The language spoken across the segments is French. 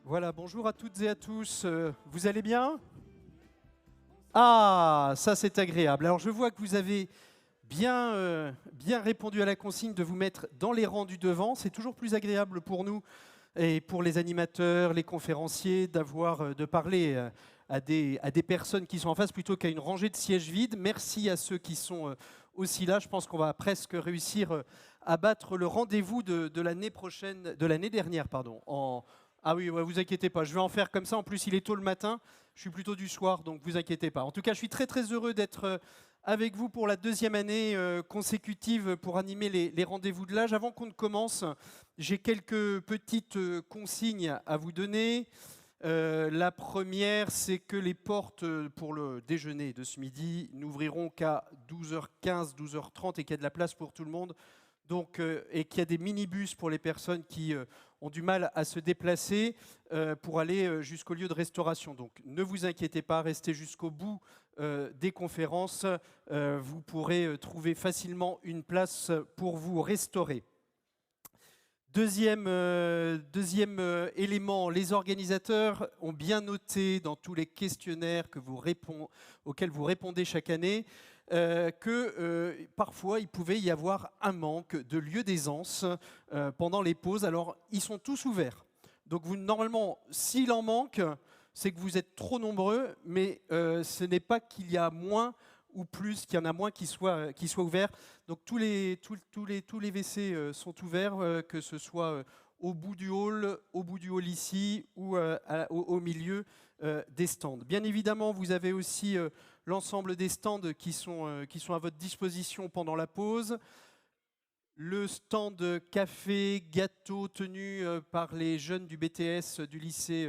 Voilà, bonjour à toutes et à tous. Vous allez bien? Ah, ça c'est agréable. Alors je vois que vous avez bien répondu à la consigne de vous mettre dans les rangs du devant. C'est toujours plus agréable pour nous et pour les animateurs, les conférenciers, de parler à des personnes qui sont en face plutôt qu'à une rangée de sièges vides. Merci à ceux qui sont aussi là. Je pense qu'on va presque réussir à battre le rendez-vous de l'année prochaine, de l'année dernière, pardon. Ah oui, ouais, vous inquiétez pas, je vais en faire comme ça. En plus, il est tôt le matin, je suis plutôt du soir, donc vous inquiétez pas. En tout cas, je suis très très heureux d'être avec vous pour la deuxième année consécutive pour animer les rendez-vous de l'âge. Avant qu'on ne commence, j'ai quelques petites consignes à vous donner. La première, c'est que les portes pour le déjeuner de ce midi n'ouvriront qu'à 12h15, 12h30 et qu'il y a de la place pour tout le monde. Donc, et qu'il y a des minibus pour les personnes qui ont du mal à se déplacer pour aller jusqu'au lieu de restauration. Donc ne vous inquiétez pas, restez jusqu'au bout des conférences. Vous pourrez trouver facilement une place pour vous restaurer. Deuxième élément, les organisateurs ont bien noté dans tous les questionnaires auxquels vous répondez chaque année que parfois il pouvait y avoir un manque de lieux d'aisance pendant les pauses. Alors ils sont tous ouverts. Donc normalement, s'il en manque, c'est que vous êtes trop nombreux, mais ce n'est pas qu'il y a moins ou plus, qu'il y en a moins qui soient ouverts. Donc tous les WC sont ouverts, que ce soit au bout du hall ici ou au milieu des stands. Bien évidemment, vous avez aussi l'ensemble des stands qui sont à votre disposition pendant la pause. Le stand café, gâteau tenu par les jeunes du BTS du lycée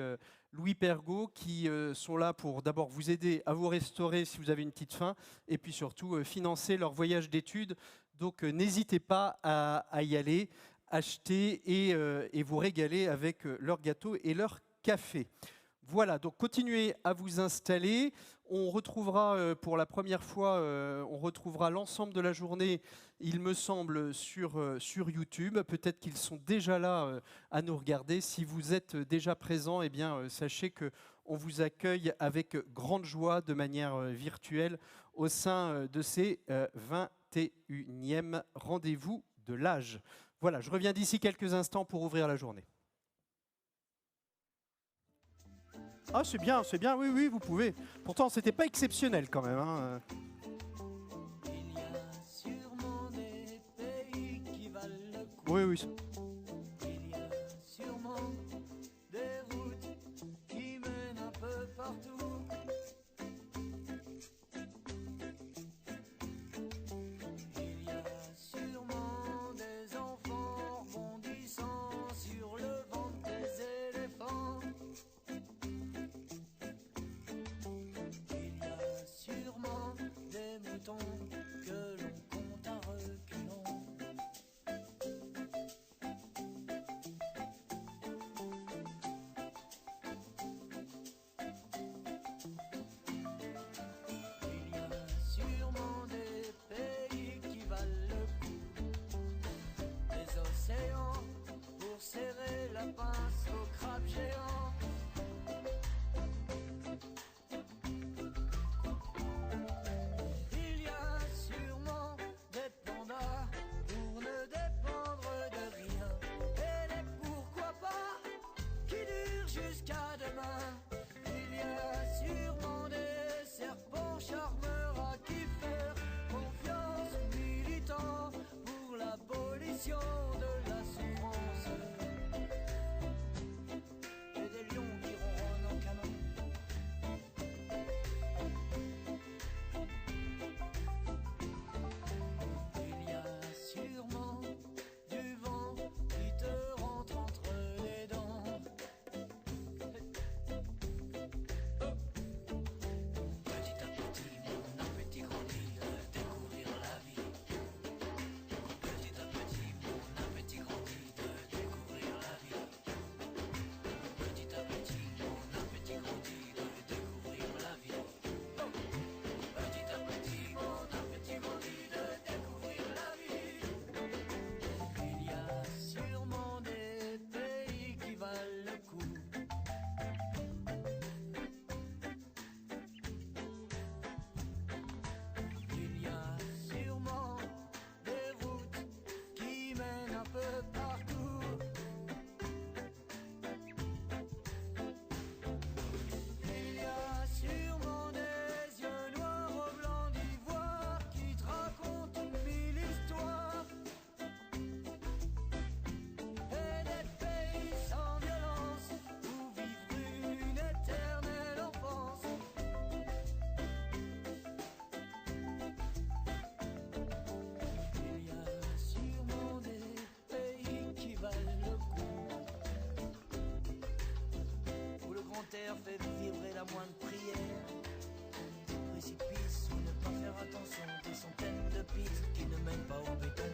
Louis Pergaud qui sont là pour d'abord vous aider à vous restaurer si vous avez une petite faim et puis surtout financer leur voyage d'études. Donc n'hésitez pas à y aller, acheter et vous régaler avec leur gâteau et leur café. Voilà, donc continuez à vous installer. On retrouvera pour la première fois, on retrouvera l'ensemble de la journée, il me semble, sur YouTube. Peut-être qu'ils sont déjà là à nous regarder. Si vous êtes déjà présent, eh bien, sachez qu'on vous accueille avec grande joie de manière virtuelle au sein de ces 21e rendez-vous de l'âge. Voilà, je reviens d'ici quelques instants pour ouvrir la journée. Ah, c'est bien, oui, oui, vous pouvez. Pourtant, c'était pas exceptionnel quand même. Hein. Il y a sûrement des pays qui valent le coup. Oui, oui. Il y a sûrement des routes qui mènent un peu partout. Il y a sûrement des enfants rebondissant sur le ventre des éléphants. Il y a sûrement des moutons que l'on compte à reculons. Il y a sûrement des pays qui valent le coup. Des océans pour serrer la pince aux crabes géants. Il y a sûrement des pandas pour ne dépendre de rien. Et les pourquoi pas qui durent jusqu'à demain. Il y a sûrement des serpents charmeurs à qui faire confiance, militants pour l'abolition de la souffrance. Et des lions qui ronronnent en canon. Il y a sûrement du vent qui te rentre entre les dents. Petit à petit, mon appétit grandit de découvrir la vie. Petit à petit, mon lumière fait vibrer la moindre prière. Précipice ou ne pas faire attention, des centaines de pistes qui ne mènent pas au béton.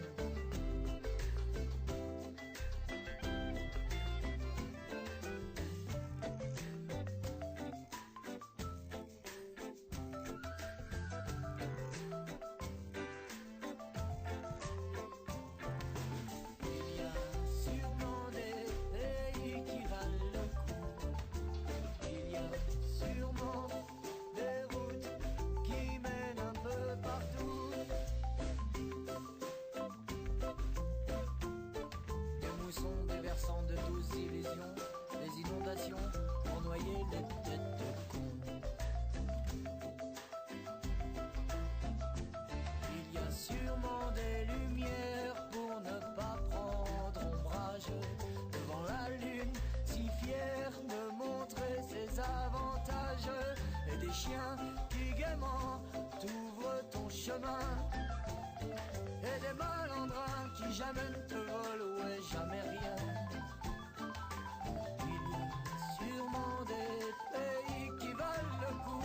Des versants de douces illusions, des inondations pour noyer les têtes de cons. Il y a sûrement des lumières pour ne pas prendre ombrage devant la lune, si fière de montrer ses avantages, et des chiens qui gaiement t'ouvrent ton chemin. Et des malandrins qui jamais ne te volent, ouais, jamais rien. Il y a sûrement des pays qui valent le coup.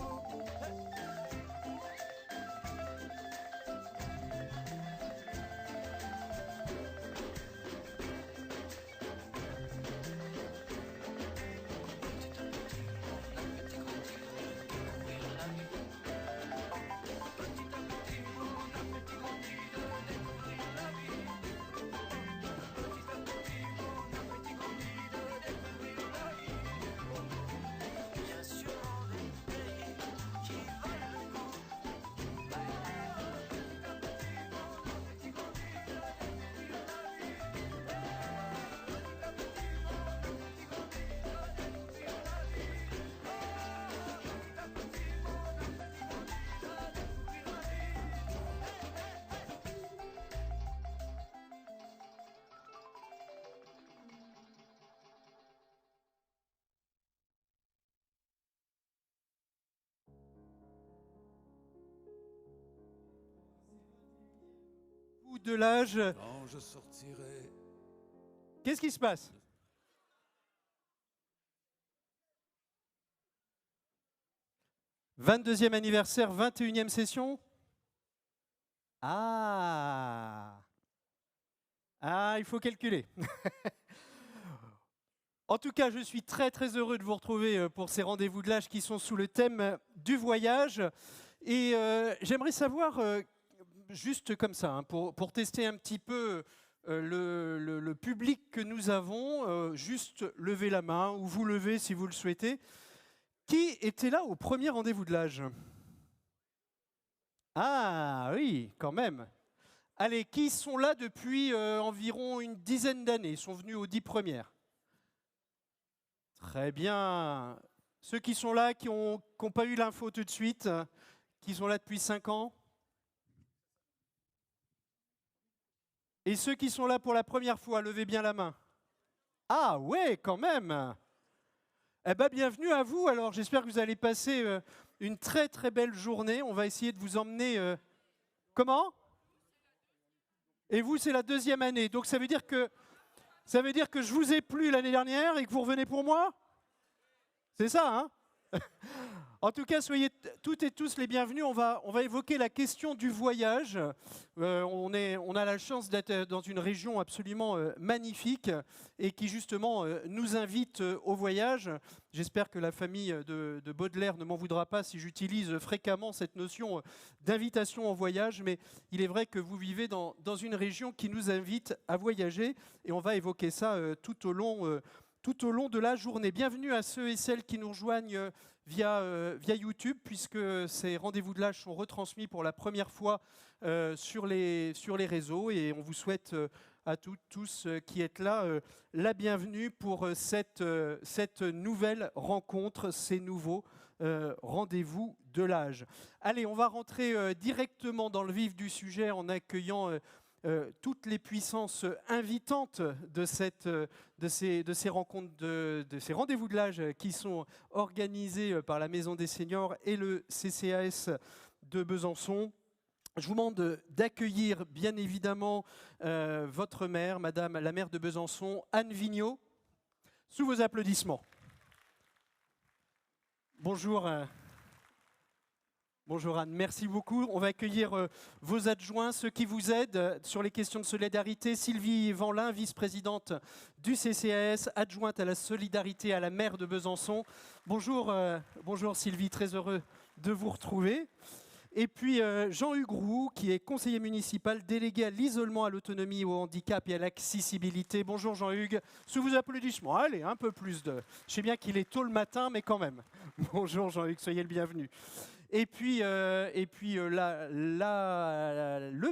De l'âge. Quand je sortirai. Qu'est-ce qui se passe? « 22e anniversaire, 21e session. Ah, il faut calculer. En tout cas, je suis très très heureux de vous retrouver pour ces rendez-vous de l'âge qui sont sous le thème du voyage. Et j'aimerais savoir, juste comme ça, hein, pour tester un petit peu le public que nous avons, juste levez la main, ou vous levez si vous le souhaitez. Qui était là au premier rendez-vous de l'âge? Ah oui, quand même. Allez, qui sont là depuis environ une dizaine d'années, sont venus aux 10 premières? Très bien. Ceux qui sont là, qui n'ont pas eu l'info tout de suite, qui sont là depuis 5 ans? Et ceux qui sont là pour la première fois, levez bien la main. Ah ouais, quand même. Eh bien, bienvenue à vous. Alors, j'espère que vous allez passer une très très belle journée. On va essayer de vous emmener... Comment? Et vous, c'est la 2e année. Donc, ça veut dire que je vous ai plu l'année dernière et que vous revenez pour moi? C'est ça, hein? En tout cas, soyez toutes et tous les bienvenus. On va évoquer la question du voyage. On a la chance d'être dans une région absolument magnifique et qui justement nous invite au voyage. J'espère que la famille de Baudelaire ne m'en voudra pas si j'utilise fréquemment cette notion d'invitation au voyage, mais il est vrai que vous vivez dans une région qui nous invite à voyager et on va évoquer ça tout au long de la journée. Bienvenue à ceux et celles qui nous rejoignent via YouTube, puisque ces rendez-vous de l'âge sont retransmis pour la première fois sur les réseaux. Et on vous souhaite à toutes, tous qui êtes là la bienvenue pour cette nouvelle rencontre, ces nouveaux rendez-vous de l'âge. Allez, on va rentrer directement dans le vif du sujet en accueillant toutes les puissances invitantes de ces rencontres, de ces rendez-vous de l'âge qui sont organisés par la Maison des Seniors et le CCAS de Besançon. Je vous demande d'accueillir bien évidemment votre maire, Madame la maire de Besançon, Anne Vigneault, sous vos applaudissements. Bonjour. Bonjour Anne, merci beaucoup. On va accueillir vos adjoints, ceux qui vous aident sur les questions de solidarité. Sylvie Vanlin, vice-présidente du CCAS, adjointe à la solidarité à la maire de Besançon. Bonjour, bonjour Sylvie, très heureux de vous retrouver. Et puis Jean-Hugues Roux, qui est conseiller municipal délégué à l'isolement, à l'autonomie, au handicap et à l'accessibilité. Bonjour Jean-Hugues, sous vos applaudissements. Allez, un peu plus de... Je sais bien qu'il est tôt le matin, mais quand même. Bonjour Jean-Hugues, soyez le bienvenu. Et puis, le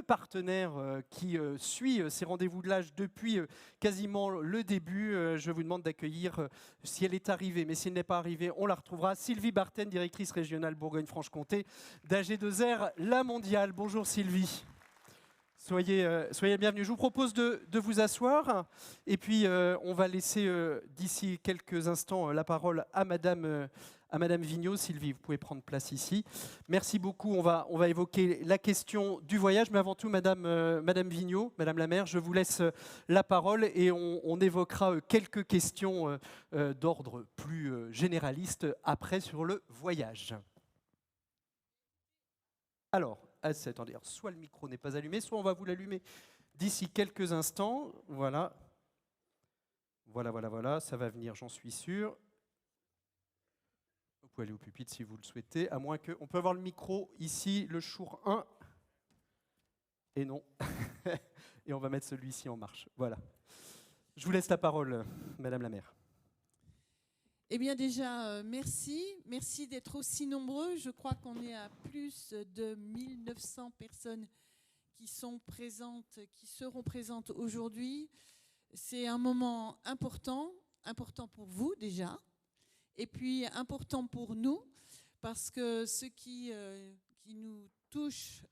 partenaire qui suit ces rendez-vous de l'âge depuis quasiment le début, je vous demande d'accueillir, si elle est arrivée, mais si elle n'est pas arrivée, on la retrouvera, Sylvie Barten, directrice régionale Bourgogne-Franche-Comté d'AG2R La Mondiale. Bonjour Sylvie. Soyez bienvenue. Je vous propose de vous asseoir et puis on va laisser d'ici quelques instants la parole à Madame Vignaud. Sylvie, vous pouvez prendre place ici. Merci beaucoup. On va évoquer la question du voyage, mais avant tout, Madame Vignaud, Madame la maire, je vous laisse la parole et on évoquera quelques questions d'ordre plus généraliste après sur le voyage. Alors, attendez, soit le micro n'est pas allumé, soit on va vous l'allumer d'ici quelques instants. Voilà, ça va venir, j'en suis sûr. Vous pouvez aller au pupitre si vous le souhaitez, à moins que... On peut avoir le micro ici, le chour 1. Et non. Et on va mettre celui-ci en marche. Voilà. Je vous laisse la parole, Madame la maire. Eh bien déjà, merci. Merci d'être aussi nombreux. Je crois qu'on est à plus de 1900 personnes qui sont présentes, qui seront présentes aujourd'hui. C'est un moment important pour vous déjà, et puis important pour nous, parce que ce qui nous touche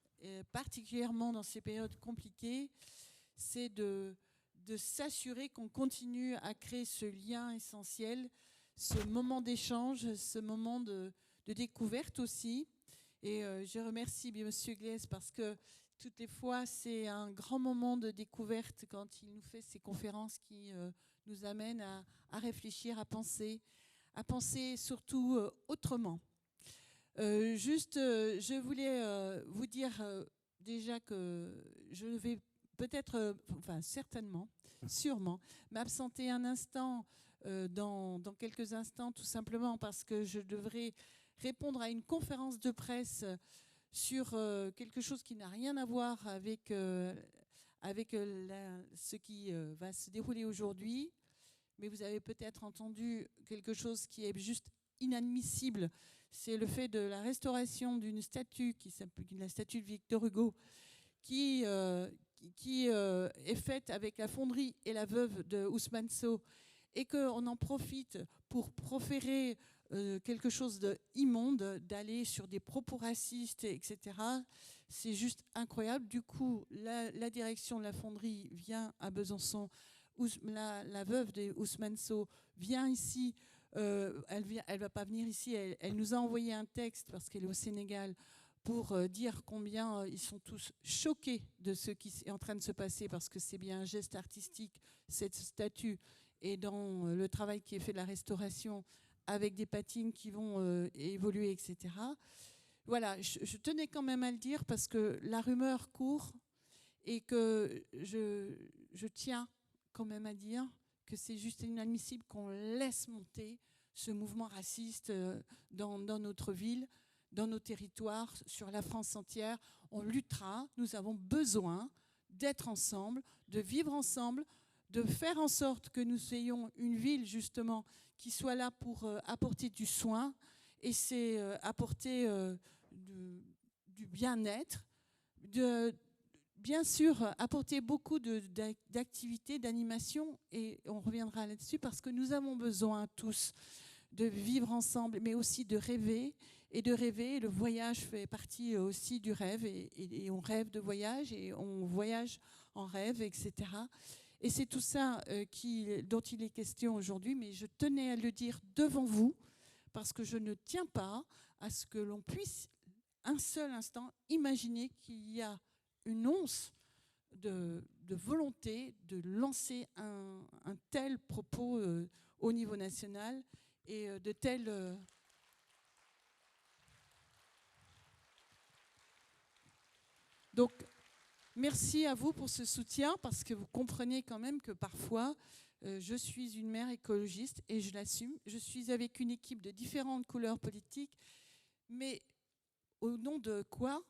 particulièrement dans ces périodes compliquées, c'est de s'assurer qu'on continue à créer ce lien essentiel, ce moment d'échange, ce moment de découverte aussi. Et je remercie bien M. Glaise parce que toutes les fois, c'est un grand moment de découverte quand il nous fait ces conférences qui nous amènent à réfléchir, à penser surtout autrement. Je voulais vous dire déjà que je vais peut-être, certainement, sûrement, m'absenter un instant dans quelques instants, tout simplement parce que je devrais répondre à une conférence de presse sur quelque chose qui n'a rien à voir avec ce qui va se dérouler aujourd'hui. Mais vous avez peut-être entendu quelque chose qui est juste inadmissible. C'est le fait de la restauration d'une statue, qui s'appelle la statue de Victor Hugo, qui est faite avec la fonderie et la veuve de Ousmane Sow, et qu'on en profite pour proférer quelque chose d'immonde, d'aller sur des propos racistes, etc. C'est juste incroyable. Du coup, la direction de la fonderie vient à Besançon. La veuve de Ousmane Sow vient ici. Elle ne va pas venir ici. Elle nous a envoyé un texte, parce qu'elle est au Sénégal, pour dire combien ils sont tous choqués de ce qui est en train de se passer, parce que c'est bien un geste artistique, cette statue, et dans le travail qui est fait de la restauration, avec des patines qui vont évoluer, etc. Voilà, je tenais quand même à le dire, parce que la rumeur court, et que je tiens quand même à dire que c'est juste inadmissible qu'on laisse monter ce mouvement raciste dans notre ville, dans nos territoires, sur la France entière. On luttera, nous avons besoin d'être ensemble, de vivre ensemble, de faire en sorte que nous ayons une ville justement qui soit là pour apporter du soin, et c'est apporter du bien-être, bien sûr apporter beaucoup d'activités, d'animation, et on reviendra là-dessus, parce que nous avons besoin tous de vivre ensemble, mais aussi de rêver. Et de rêver, le voyage fait partie aussi du rêve, et on rêve de voyage, et on voyage en rêve, etc. Et c'est tout ça dont il est question aujourd'hui, mais je tenais à le dire devant vous, parce que je ne tiens pas à ce que l'on puisse un seul instant imaginer qu'il y a une once de volonté de lancer un tel propos au niveau national, et de tels... Donc, merci à vous pour ce soutien, parce que vous comprenez quand même que parfois, je suis une mère écologiste et je l'assume. Je suis avec une équipe de différentes couleurs politiques, mais au nom de quoi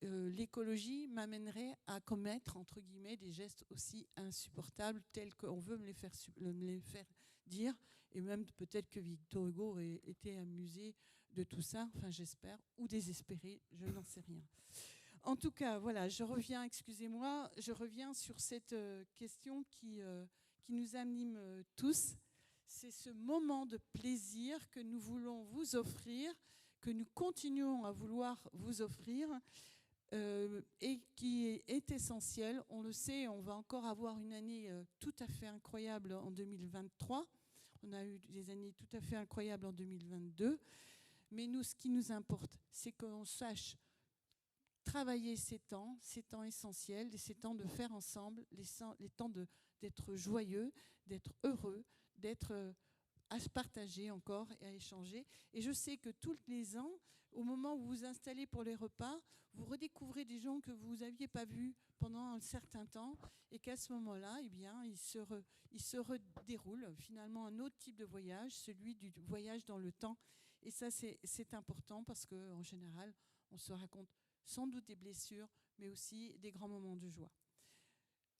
l'écologie m'amènerait à commettre, entre guillemets, des gestes aussi insupportables tels qu'on veut me les faire dire. Et même peut-être que Victor Hugo aurait été amusé de tout ça, enfin j'espère, ou désespéré, je n'en sais rien. En tout cas, voilà, je reviens, excusez-moi, je reviens sur cette question qui nous anime tous. C'est ce moment de plaisir que nous voulons vous offrir, que nous continuons à vouloir vous offrir, et qui est essentiel. On le sait, on va encore avoir une année tout à fait incroyable en 2023. On a eu des années tout à fait incroyables en 2022. Mais nous, ce qui nous importe, c'est qu'on sache travailler ces temps essentiels, ces temps de faire ensemble, les temps d'être joyeux, d'être heureux, d'être à se partager encore et à échanger. Et je sais que tous les ans, au moment où vous vous installez pour les repas, vous redécouvrez des gens que vous n'aviez pas vus pendant un certain temps, et qu'à ce moment-là, eh bien, il se redéroule finalement un autre type de voyage, celui du voyage dans le temps. Et ça, c'est important, parce qu'en général, on se raconte sans doute des blessures, mais aussi des grands moments de joie.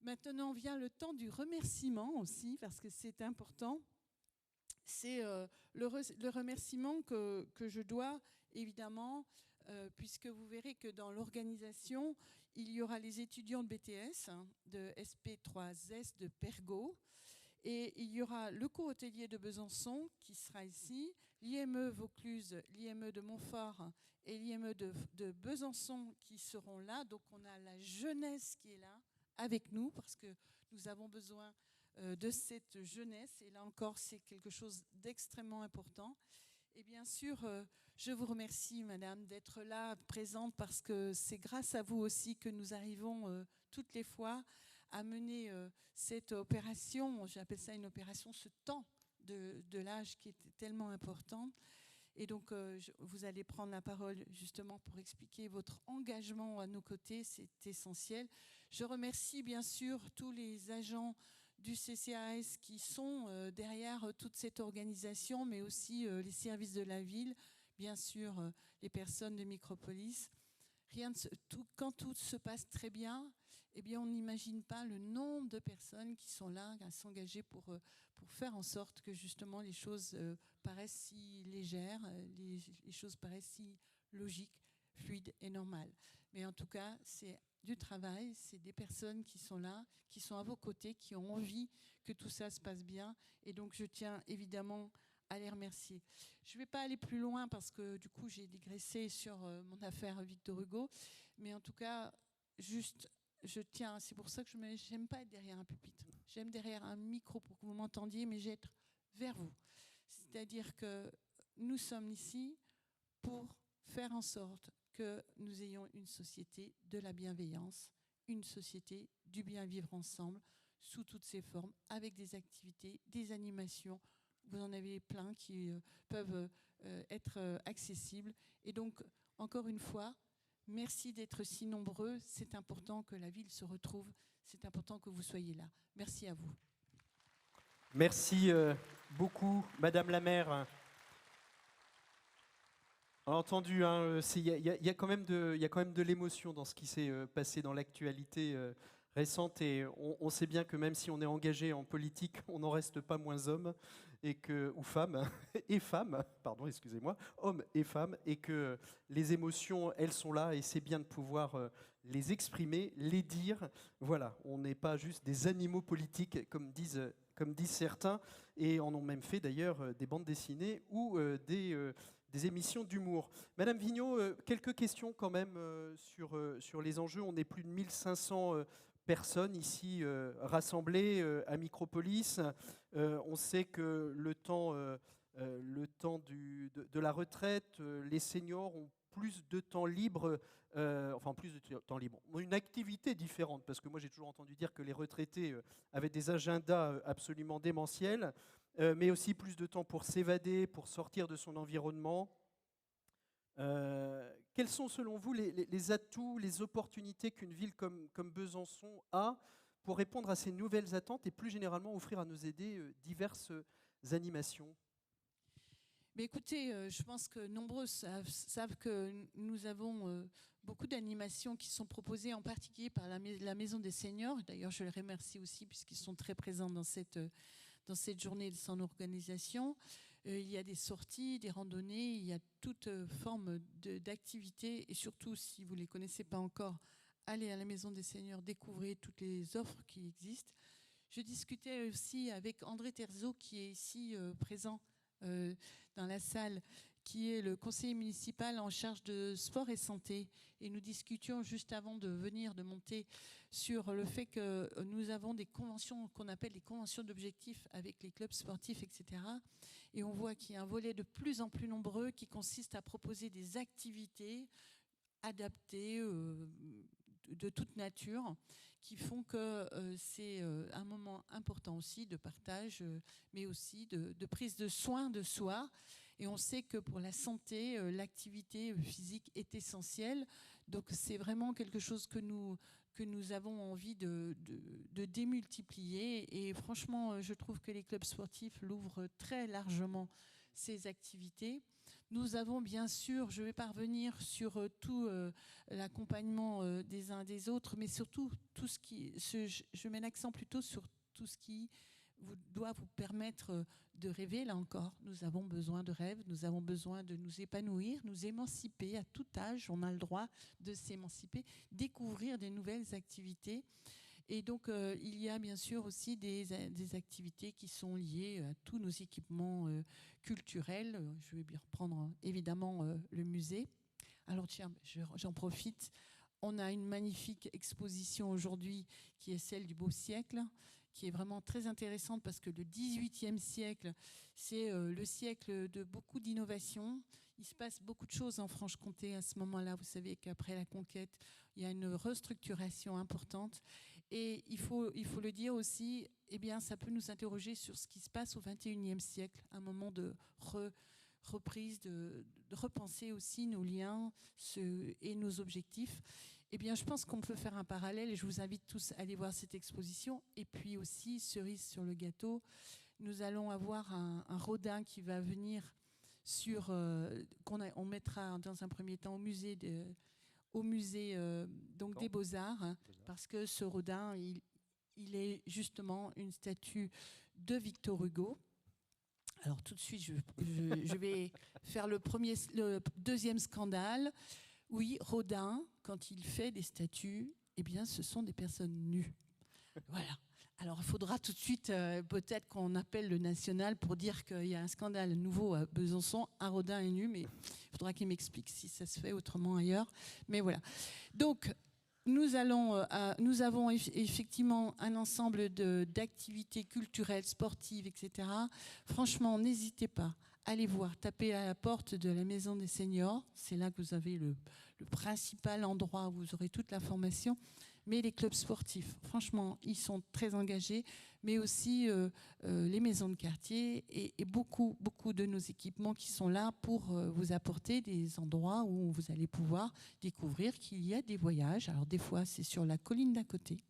Maintenant vient le temps du remerciement aussi, parce que c'est important. C'est le remerciement que je dois, évidemment, puisque vous verrez que dans l'organisation, il y aura les étudiants de BTS, de SP3S de Pergaud, et il y aura le cours hôtelier de Besançon qui sera ici, l'IME Vaucluse, l'IME de Montfort et l'IME de Besançon qui seront là. Donc on a la jeunesse qui est là avec nous, parce que nous avons besoin de cette jeunesse. Et là encore, c'est quelque chose d'extrêmement important. Et bien sûr, je vous remercie, madame, d'être là, présente, parce que c'est grâce à vous aussi que nous arrivons toutes les fois à mener cette opération. J'appelle ça une opération, ce temps de l'âge qui est tellement important. Et donc, vous allez prendre la parole justement pour expliquer votre engagement à nos côtés. C'est essentiel. Je remercie bien sûr tous les agents du CCAS qui sont derrière toute cette organisation, mais aussi les services de la ville, bien sûr les personnes de Micropolis. Quand tout se passe très bien, eh bien, on n'imagine pas le nombre de personnes qui sont là, à s'engager pour faire en sorte que justement les choses paraissent si légères, les choses paraissent si logiques, fluides et normales. Mais en tout cas, c'est du travail, c'est des personnes qui sont là, qui sont à vos côtés, qui ont envie que tout ça se passe bien. Et donc, je tiens évidemment à les remercier. Je ne vais pas aller plus loin parce que du coup, j'ai digressé sur mon affaire Victor Hugo. Mais en tout cas, juste, je tiens, c'est pour ça que je n'aime pas être derrière un pupitre. J'aime derrière un micro pour que vous m'entendiez, mais j'être vers vous. C'est-à-dire que nous sommes ici pour faire en sorte que nous ayons une société de la bienveillance, une société du bien vivre ensemble, sous toutes ses formes, avec des activités, des animations. Vous en avez plein qui peuvent être accessibles. Et donc, encore une fois, merci d'être si nombreux. C'est important que la ville se retrouve. C'est important que vous soyez là. Merci à vous. Merci beaucoup, Madame la maire. On a entendu, il y a quand même de l'émotion dans ce qui s'est passé dans l'actualité récente, et on sait bien que même si on est engagé en politique, on n'en reste pas moins homme, ou femme, et femmes, pardon, excusez-moi, hommes et femmes, et que les émotions, elles sont là, et c'est bien de pouvoir les exprimer, les dire. Voilà, on n'est pas juste des animaux politiques, comme disent certains, et en ont même fait d'ailleurs des bandes dessinées ou des émissions d'humour. Madame Vigneault, quelques questions quand même sur les enjeux. On est plus de 1500 personnes ici rassemblées à Micropolis. On sait que le temps de la retraite, les seniors ont plus de temps libre, plus de temps libre, ont une activité différente, parce que moi j'ai toujours entendu dire que les retraités avaient des agendas absolument démentiels, mais aussi plus de temps pour s'évader, pour sortir de son environnement. quels sont selon vous les atouts, les opportunités qu'une ville comme Besançon a pour répondre à ces nouvelles attentes et plus généralement offrir à nos aînés diverses animations? Mais écoutez, je pense que nombreux savent que nous avons beaucoup d'animations qui sont proposées, en particulier par la Maison des Seniors. D'ailleurs, je les remercie aussi puisqu'ils sont très présents dans cette journée de son organisation. Il y a des sorties, des randonnées, il y a toute forme d'activités. Et surtout, si vous ne les connaissez pas encore, allez à la Maison des Seniors, découvrez toutes les offres qui existent. Je discutais aussi avec André Terzo, qui est ici présent dans la salle, qui est le conseiller municipal en charge de sport et santé. Et nous discutions juste avant de venir, de monter, sur le fait que nous avons des conventions qu'on appelle les conventions d'objectifs avec les clubs sportifs, etc. Et on voit qu'il y a un volet de plus en plus nombreux qui consiste à proposer des activités adaptées de toute nature, qui font que c'est un moment important aussi de partage, mais aussi de prise de soin de soi. Et on sait que pour la santé, l'activité physique est essentielle. Donc c'est vraiment quelque chose que nous avons envie de démultiplier. Et franchement, je trouve que les clubs sportifs l'ouvrent très largement, ces activités. Nous avons bien sûr, je vais pas revenir sur tout l'accompagnement des uns des autres, mais surtout tout ce qui, je mets l'accent plutôt sur tout ce qui doit vous permettre de rêver. Là encore, nous avons besoin de rêves, nous avons besoin de nous épanouir, nous émanciper à tout âge. On a le droit de s'émanciper, découvrir des nouvelles activités. Et donc, il y a bien sûr aussi des activités qui sont liées à tous nos équipements culturels. Je vais bien reprendre évidemment le musée. Alors tiens, j'en profite. On a une magnifique exposition aujourd'hui qui est celle du Beau Siècle, qui est vraiment très intéressante parce que le XVIIIe siècle, c'est le siècle de beaucoup d'innovations. Il se passe beaucoup de choses en Franche-Comté à ce moment-là. Vous savez qu'après la conquête, il y a une restructuration importante. Et il faut le dire aussi, eh bien, ça peut nous interroger sur ce qui se passe au XXIe siècle, un moment de reprise, de repenser aussi nos liens et nos objectifs. Eh bien, je pense qu'on peut faire un parallèle et je vous invite tous à aller voir cette exposition. Et puis aussi, cerise sur le gâteau, nous allons avoir un Rodin qui va venir on mettra dans un premier temps au musée donc des Beaux-Arts, hein, parce que ce Rodin, il est justement une statue de Victor Hugo. Alors tout de suite, je vais faire le deuxième scandale. Oui, Rodin, quand il fait des statues, eh bien, ce sont des personnes nues. Voilà. Alors, il faudra tout de suite, peut-être qu'on appelle le national pour dire qu'il y a un scandale nouveau à Besançon. Un Rodin est nu, mais il faudra qu'il m'explique si ça se fait autrement ailleurs. Mais voilà. Donc, nous avons effectivement un ensemble d'activités culturelles, sportives, etc. Franchement, n'hésitez pas. Allez voir, tapez à la porte de la Maison des Seniors. C'est là que vous avez le principal endroit où vous aurez toute l'information. Mais les clubs sportifs, franchement, ils sont très engagés, mais aussi les maisons de quartier et beaucoup de nos équipements qui sont là pour vous apporter des endroits où vous allez pouvoir découvrir qu'il y a des voyages. Alors des fois, c'est sur la colline d'à côté,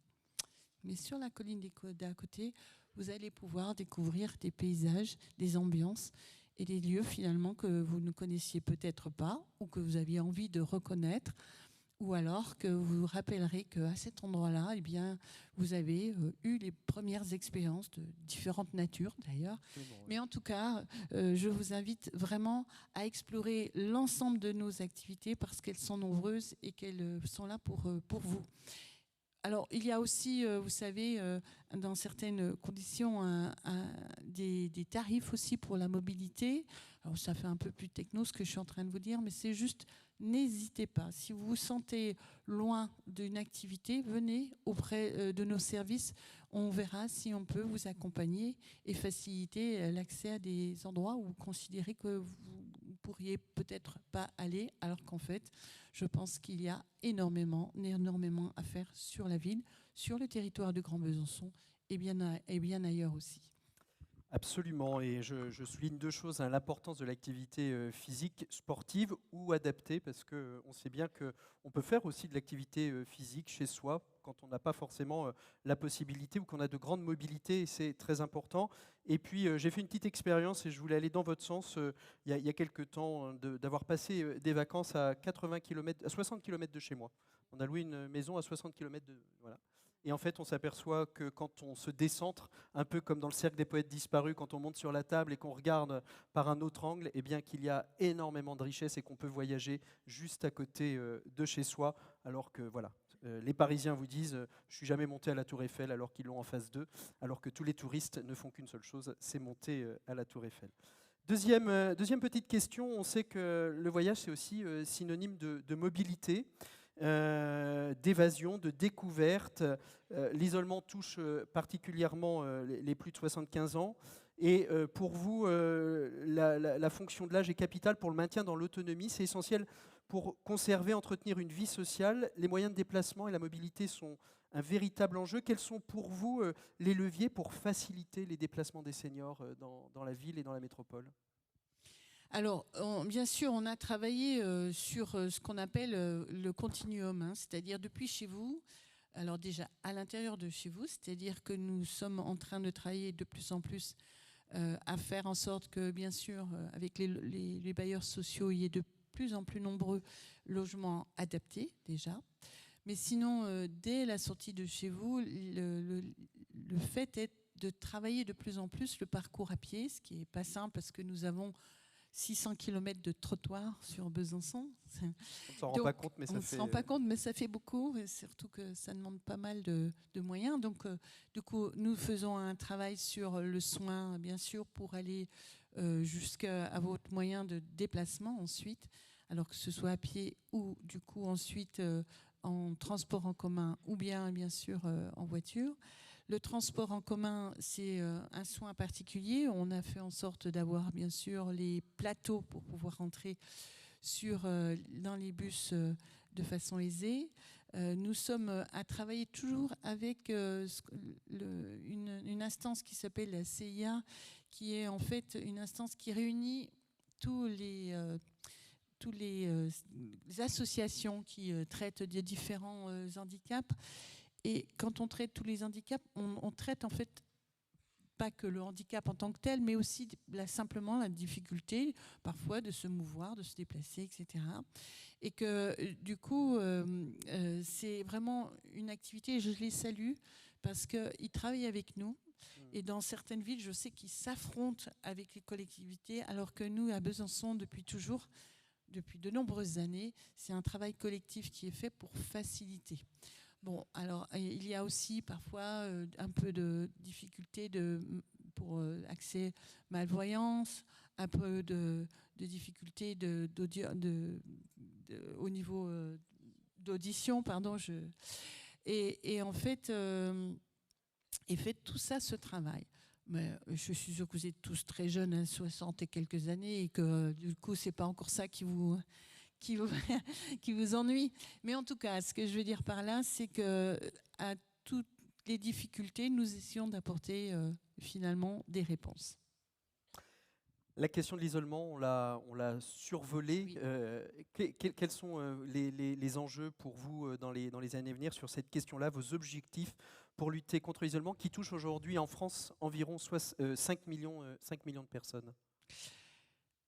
mais sur la colline d'à côté, vous allez pouvoir découvrir des paysages, des ambiances et des lieux finalement que vous ne connaissiez peut-être pas ou que vous aviez envie de reconnaître. Ou alors que vous vous rappellerez qu'à cet endroit-là, eh bien, vous avez eu les premières expériences de différentes natures d'ailleurs. Mais en tout cas, je vous invite vraiment à explorer l'ensemble de nos activités parce qu'elles sont nombreuses et qu'elles sont là pour vous. Alors, il y a aussi, vous savez, dans certaines conditions, des tarifs aussi pour la mobilité. Alors, ça fait un peu plus techno ce que je suis en train de vous dire, mais c'est juste, n'hésitez pas. Si vous vous sentez loin d'une activité, venez auprès de nos services. On verra si on peut vous accompagner et faciliter l'accès à des endroits où vous considérez que vous pourriez peut-être pas aller, alors qu'en fait, je pense qu'il y a énormément à faire sur la ville, sur le territoire de Grand Besançon et bien ailleurs aussi. Absolument, et je souligne deux choses, hein, l'importance de l'activité physique sportive ou adaptée, parce qu'on sait bien qu'on peut faire aussi de l'activité physique chez soi quand on n'a pas forcément la possibilité ou qu'on a de grandes mobilités, et c'est très important. Et puis j'ai fait une petite expérience et je voulais aller dans votre sens il y a quelques temps, hein, d'avoir passé des vacances à 80 km, à 60 km de chez moi. On a loué une maison à 60 km de... Voilà. Et en fait, on s'aperçoit que quand on se décentre, un peu comme dans le cercle des poètes disparus, quand on monte sur la table et qu'on regarde par un autre angle, eh bien qu'il y a énormément de richesses et qu'on peut voyager juste à côté de chez soi, alors que voilà. Les Parisiens vous disent je suis jamais monté à la Tour Eiffel alors qu'ils l'ont en face d'eux, alors que tous les touristes ne font qu'une seule chose, c'est monter à la Tour Eiffel. Deuxième petite question, on sait que le voyage c'est aussi synonyme de mobilité. D'évasion, de découverte. L'isolement touche particulièrement les plus de 75 ans. Et pour vous, la fonction de l'âge est capitale pour le maintien dans l'autonomie. C'est essentiel pour conserver, entretenir une vie sociale. Les moyens de déplacement et la mobilité sont un véritable enjeu. Quels sont pour vous les leviers pour faciliter les déplacements des seniors dans la ville et dans la métropole ? Alors, bien sûr, on a travaillé sur ce qu'on appelle le continuum, hein, c'est-à-dire depuis chez vous, alors déjà à l'intérieur de chez vous, c'est-à-dire que nous sommes en train de travailler de plus en plus à faire en sorte que, bien sûr, avec les bailleurs sociaux, il y ait de plus en plus nombreux logements adaptés déjà. Mais sinon, dès la sortie de chez vous, le fait est de travailler de plus en plus le parcours à pied, ce qui n'est pas simple parce que nous avons 600 km de trottoir sur Besançon. On ne s'en rend pas compte, mais ça fait... On ne se rend pas compte, mais ça fait beaucoup, et surtout que ça demande pas mal de moyens. Donc, du coup, nous faisons un travail sur le soin, bien sûr, pour aller jusqu'à votre moyen de déplacement ensuite, alors que ce soit à pied ou, du coup, ensuite en transport en commun ou bien sûr, en voiture. Le transport en commun, c'est un soin particulier. On a fait en sorte d'avoir, bien sûr, les plateaux pour pouvoir rentrer dans les bus de façon aisée. Nous sommes à travailler toujours avec une instance qui s'appelle la CIA, qui est en fait une instance qui réunit tous les associations qui traitent des différents handicaps. Et quand on traite tous les handicaps, on traite en fait pas que le handicap en tant que tel, mais aussi simplement la difficulté parfois de se mouvoir, de se déplacer, etc. Et que du coup, c'est vraiment une activité, et je les salue, parce qu'ils travaillent avec nous. Et dans certaines villes, je sais qu'ils s'affrontent avec les collectivités, alors que nous, à Besançon, depuis de nombreuses années, c'est un travail collectif qui est fait pour faciliter. Bon, alors il y a aussi parfois un peu de difficulté pour accès malvoyance, un peu de difficulté au niveau d'audition, pardon. Et en fait, tout ça se travaille. Mais je suis sûre que vous êtes tous très jeunes, hein, 60 et quelques années, et que du coup, c'est pas encore ça qui vous ennuie. Mais en tout cas, ce que je veux dire par là, c'est que à toutes les difficultés, nous essayons d'apporter finalement des réponses. La question de l'isolement, on l'a survolée. Oui. Quels sont les enjeux pour vous dans les années à venir sur cette question-là, vos objectifs pour lutter contre l'isolement qui touche aujourd'hui en France environ 5 millions de personnes?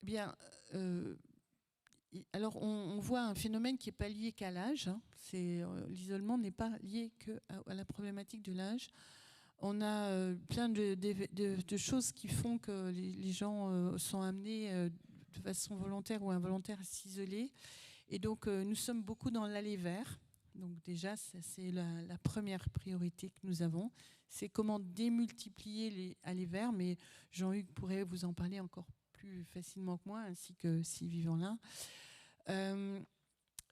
Bien, alors on voit un phénomène qui n'est pas lié qu'à l'âge. Hein. L'isolement n'est pas lié qu'à la problématique de l'âge. On a plein de choses qui font que les gens sont amenés de façon volontaire ou involontaire à s'isoler. Et donc, nous sommes beaucoup dans l'aller vers. Donc déjà, ça, c'est la première priorité que nous avons. C'est comment démultiplier les aller vers. Mais Jean-Hugues pourrait vous en parler encore plus facilement que moi, ainsi que Sylvie Vanlin.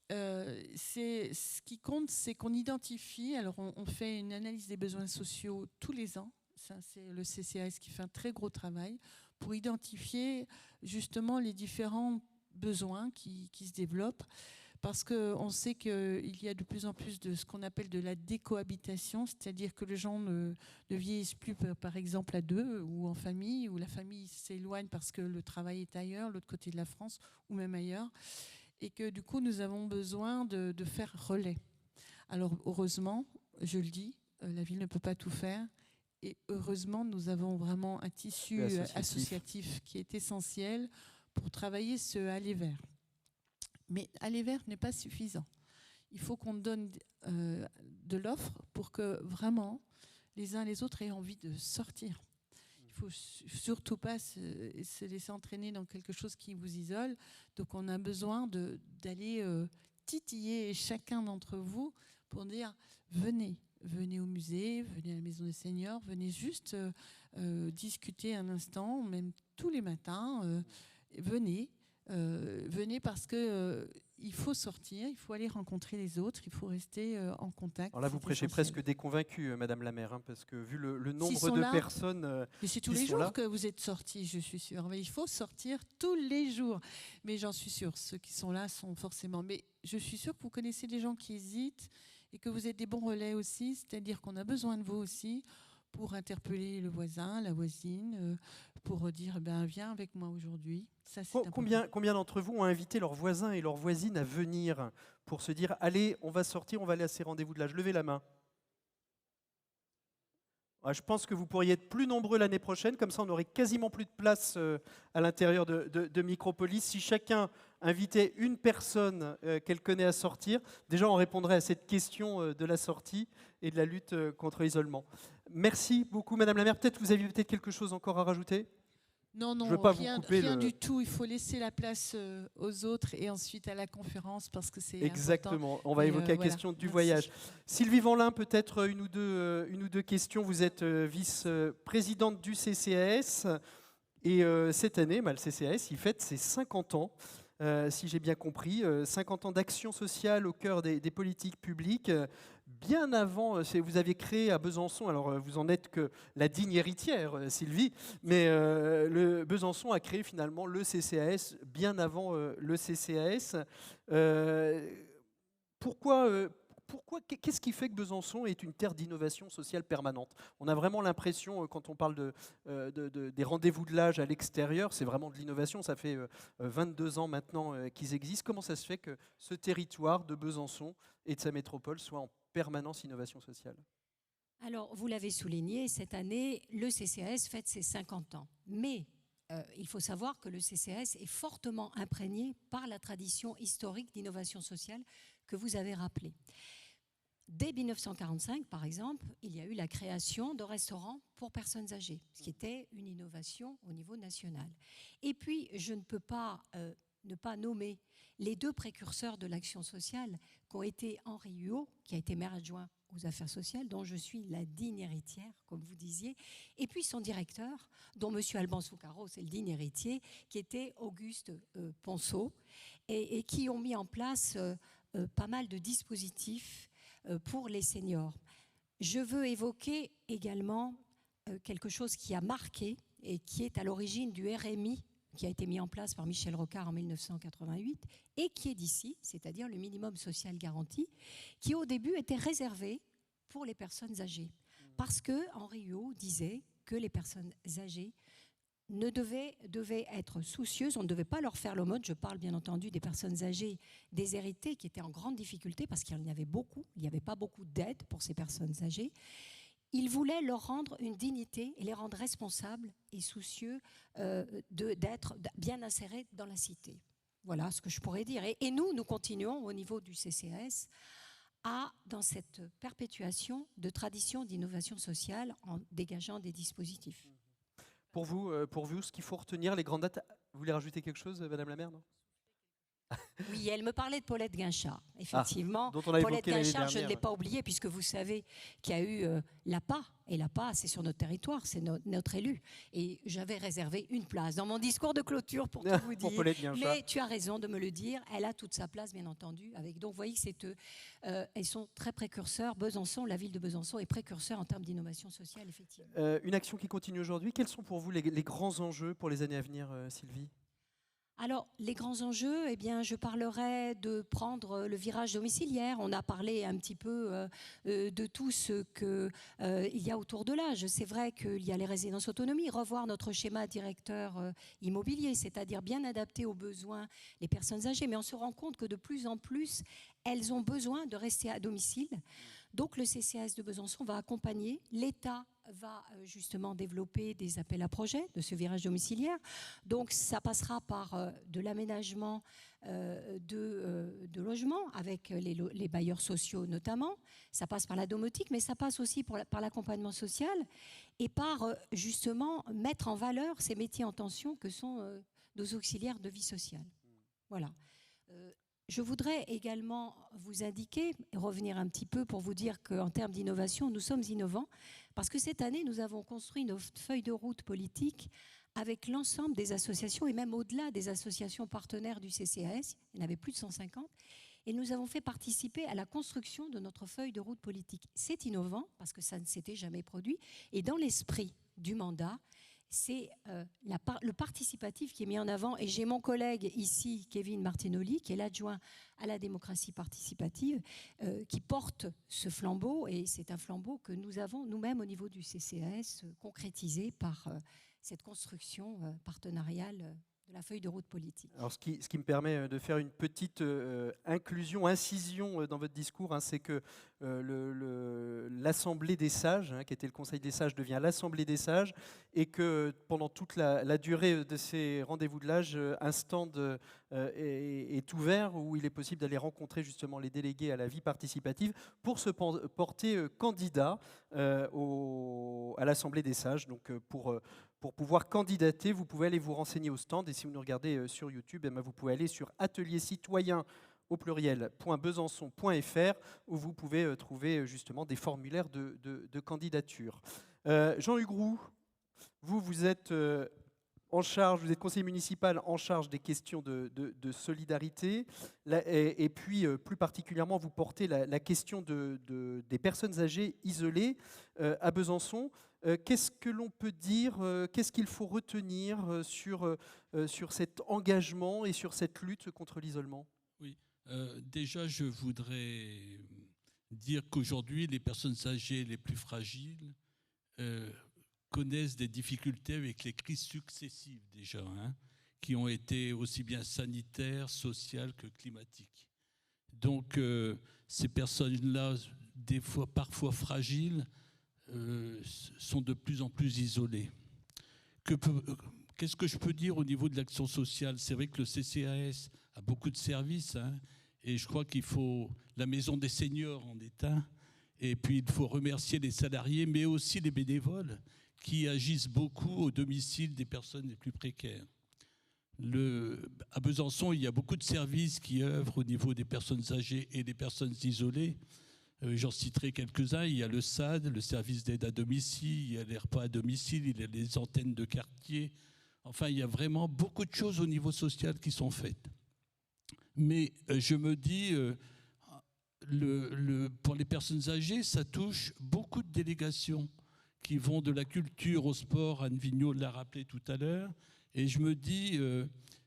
Ce qui compte, c'est qu'on identifie. Alors, on fait une analyse des besoins sociaux tous les ans. Ça, c'est le CCAS qui fait un très gros travail pour identifier justement les différents besoins qui se développent. parce qu'on sait qu'il y a de plus en plus de ce qu'on appelle de la décohabitation, c'est-à-dire que les gens ne vieillissent plus, par exemple, à deux ou en famille, ou la famille s'éloigne parce que le travail est ailleurs, l'autre côté de la France, ou même ailleurs, et que du coup, nous avons besoin de faire relais. Alors, heureusement, je le dis, la ville ne peut pas tout faire, et heureusement, nous avons vraiment un tissu associatif qui est essentiel pour travailler ce aller vers. Mais aller vers n'est pas suffisant. Il faut qu'on donne de l'offre pour que vraiment les uns les autres aient envie de sortir. Il ne faut surtout pas se laisser entraîner dans quelque chose qui vous isole. Donc on a besoin d'aller titiller chacun d'entre vous pour dire venez au musée, venez à la maison des seniors, venez juste discuter un instant, même tous les matins, venez parce que il faut sortir, il faut aller rencontrer les autres, il faut rester en contact. Alors là, vous prêchez presque des convaincus, Madame la maire, parce que vu le nombre de personnes mais c'est tous les jours que vous êtes sortis, je suis sûre. Mais il faut sortir tous les jours. Mais j'en suis sûre, ceux qui sont là sont forcément... Mais je suis sûre que vous connaissez des gens qui hésitent et que vous êtes des bons relais aussi, c'est-à-dire qu'on a besoin de vous aussi pour interpeller le voisin, la voisine, pour dire viens avec moi aujourd'hui. Ça, combien d'entre vous ont invité leurs voisins et leurs voisines à venir pour se dire allez, on va sortir, on va aller à ces rendez-vous de l'âge? Levez la main. Je pense que vous pourriez être plus nombreux l'année prochaine, comme ça on n'aurait quasiment plus de place à l'intérieur de Micropolis. Si chacun invitait une personne qu'elle connaît à sortir, déjà on répondrait à cette question de la sortie et de la lutte contre l'isolement. Merci beaucoup Madame la maire. Peut-être vous aviez quelque chose encore à rajouter? Non, rien du tout. Il faut laisser la place aux autres et ensuite à la conférence parce que c'est exactement. Important. On va évoquer la question du voyage. Sylvie Vanlin, peut-être une ou deux questions. Vous êtes vice-présidente du CCAS et cette année, le CCAS, il fête ses 50 ans. Si j'ai bien compris, 50 ans d'action sociale au cœur des politiques publiques. Bien avant, vous aviez créé à Besançon, alors vous en êtes que la digne héritière, Sylvie, mais Besançon a créé finalement le CCAS bien avant le CCAS. Qu'est-ce qui fait que Besançon est une terre d'innovation sociale permanente? On a vraiment l'impression, quand on parle des rendez-vous de l'âge à l'extérieur, c'est vraiment de l'innovation. Ça fait 22 ans maintenant qu'ils existent. Comment ça se fait que ce territoire de Besançon et de sa métropole soit en permanence innovation sociale? Alors, vous l'avez souligné, cette année, le CCAS fête ses 50 ans. Mais il faut savoir que le CCAS est fortement imprégné par la tradition historique d'innovation sociale que vous avez rappelée. Dès 1945, par exemple, il y a eu la création de restaurants pour personnes âgées, ce qui était une innovation au niveau national. Et puis, je ne peux pas ne pas nommer les deux précurseurs de l'action sociale qui ont été Henri Huot, qui a été maire adjoint aux affaires sociales, dont je suis la digne héritière, comme vous disiez, et puis son directeur, dont M. Alban Soucaro, c'est le digne héritier, qui était Auguste Ponceau, et qui ont mis en place pas mal de dispositifs pour les seniors. Je veux évoquer également quelque chose qui a marqué et qui est à l'origine du RMI, qui a été mis en place par Michel Rocard en 1988 et qui est d'ici, c'est-à-dire le minimum social garanti, qui au début était réservé pour les personnes âgées. Parce que Henri Huot disait que les personnes âgées devaient être soucieuses, on ne devait pas leur faire l'aumône. Je parle bien entendu des personnes âgées déshéritées qui étaient en grande difficulté parce qu'il y en avait beaucoup, il n'y avait pas beaucoup d'aide pour ces personnes âgées. Il voulait leur rendre une dignité et les rendre responsables et soucieux d'être bien insérés dans la cité. Voilà ce que je pourrais dire. Et nous continuons au niveau du CCAS dans cette perpétuation de tradition d'innovation sociale en dégageant des dispositifs. Pour vous, ce qu'il faut retenir, les grandes dates... Vous voulez rajouter quelque chose, Madame la maire, non ? Oui, elle me parlait de Paulette Guinchard, effectivement. Dont on a Paulette évoqué Guinchard, je ne l'année l'ai pas oubliée, puisque vous savez qu'il y a eu l'APA, et l'APA, c'est sur notre territoire, c'est notre élu. Et j'avais réservé une place dans mon discours de clôture pour tout vous dire. Mais tu as raison de me le dire, elle a toute sa place, bien entendu. Donc, vous voyez que elles sont très précurseurs. Besançon, la ville de Besançon est précurseur en termes d'innovation sociale, effectivement. Une action qui continue aujourd'hui. Quels sont pour vous les grands enjeux pour les années à venir, Sylvie ? Alors, les grands enjeux, eh bien, je parlerai de prendre le virage domiciliaire. On a parlé un petit peu de tout ce qu'il y a autour de l'âge. C'est vrai qu'il y a les résidences autonomie, revoir notre schéma directeur immobilier, c'est-à-dire bien adapter aux besoins les personnes âgées. Mais on se rend compte que de plus en plus, elles ont besoin de rester à domicile. Donc, le CCAS de Besançon va accompagner. L'État va justement développer des appels à projets de ce virage domiciliaire. Donc, ça passera par de l'aménagement de logements avec les bailleurs sociaux notamment. Ça passe par la domotique, mais ça passe aussi par l'accompagnement social et par justement mettre en valeur ces métiers en tension que sont nos auxiliaires de vie sociale. Voilà. Je voudrais également vous indiquer, revenir un petit peu pour vous dire qu'en termes d'innovation, nous sommes innovants, parce que cette année, nous avons construit notre feuille de route politique avec l'ensemble des associations, et même au-delà des associations partenaires du CCAS, il y en avait plus de 150, et nous avons fait participer à la construction de notre feuille de route politique. C'est innovant, parce que ça ne s'était jamais produit, et dans l'esprit du mandat, c'est le participatif qui est mis en avant. Et j'ai mon collègue ici, Kevin Martinoli, qui est l'adjoint à la démocratie participative, qui porte ce flambeau. Et c'est un flambeau que nous avons nous-mêmes au niveau du CCAS concrétisé par cette construction partenariale de la feuille de route politique. Alors, ce qui me permet de faire une petite incision dans votre discours, c'est que l'Assemblée des sages, qui était le Conseil des sages, devient l'Assemblée des sages, et que pendant toute la durée de ces rendez-vous de l'âge, un stand est ouvert où il est possible d'aller rencontrer justement les délégués à la vie participative pour se porter candidat à l'Assemblée des sages. Donc, pour pouvoir candidater, vous pouvez aller vous renseigner au stand. Et si vous nous regardez sur YouTube, vous pouvez aller sur atelier-citoyen au pluriel.besançon.fr où vous pouvez trouver justement des formulaires de candidature. Jean-Hugues Roux, vous êtes en charge, vous êtes conseiller municipal en charge des questions de solidarité. Et puis, plus particulièrement, vous portez la question des personnes âgées isolées à Besançon. Qu'est-ce que l'on peut dire, qu'est-ce qu'il faut retenir sur cet engagement et sur cette lutte contre l'isolement ? Oui, déjà je voudrais dire qu'aujourd'hui les personnes âgées les plus fragiles connaissent des difficultés avec les crises successives déjà, qui ont été aussi bien sanitaires, sociales que climatiques. Donc ces personnes-là, parfois fragiles, sont de plus en plus isolés. Qu'est-ce que je peux dire au niveau de l'action sociale ? C'est vrai que le CCAS a beaucoup de services, et je crois qu'il faut la maison des seniors en état, et puis il faut remercier les salariés, mais aussi les bénévoles qui agissent beaucoup au domicile des personnes les plus précaires. À Besançon, il y a beaucoup de services qui œuvrent au niveau des personnes âgées et des personnes isolées. J'en citerai quelques-uns. Il y a le SAD, le service d'aide à domicile, il y a les repas à domicile, il y a les antennes de quartier. Enfin, il y a vraiment beaucoup de choses au niveau social qui sont faites. Mais je me dis, pour les personnes âgées, ça touche beaucoup de délégations qui vont de la culture au sport. Anne Vigneault l'a rappelé tout à l'heure. Et je me dis,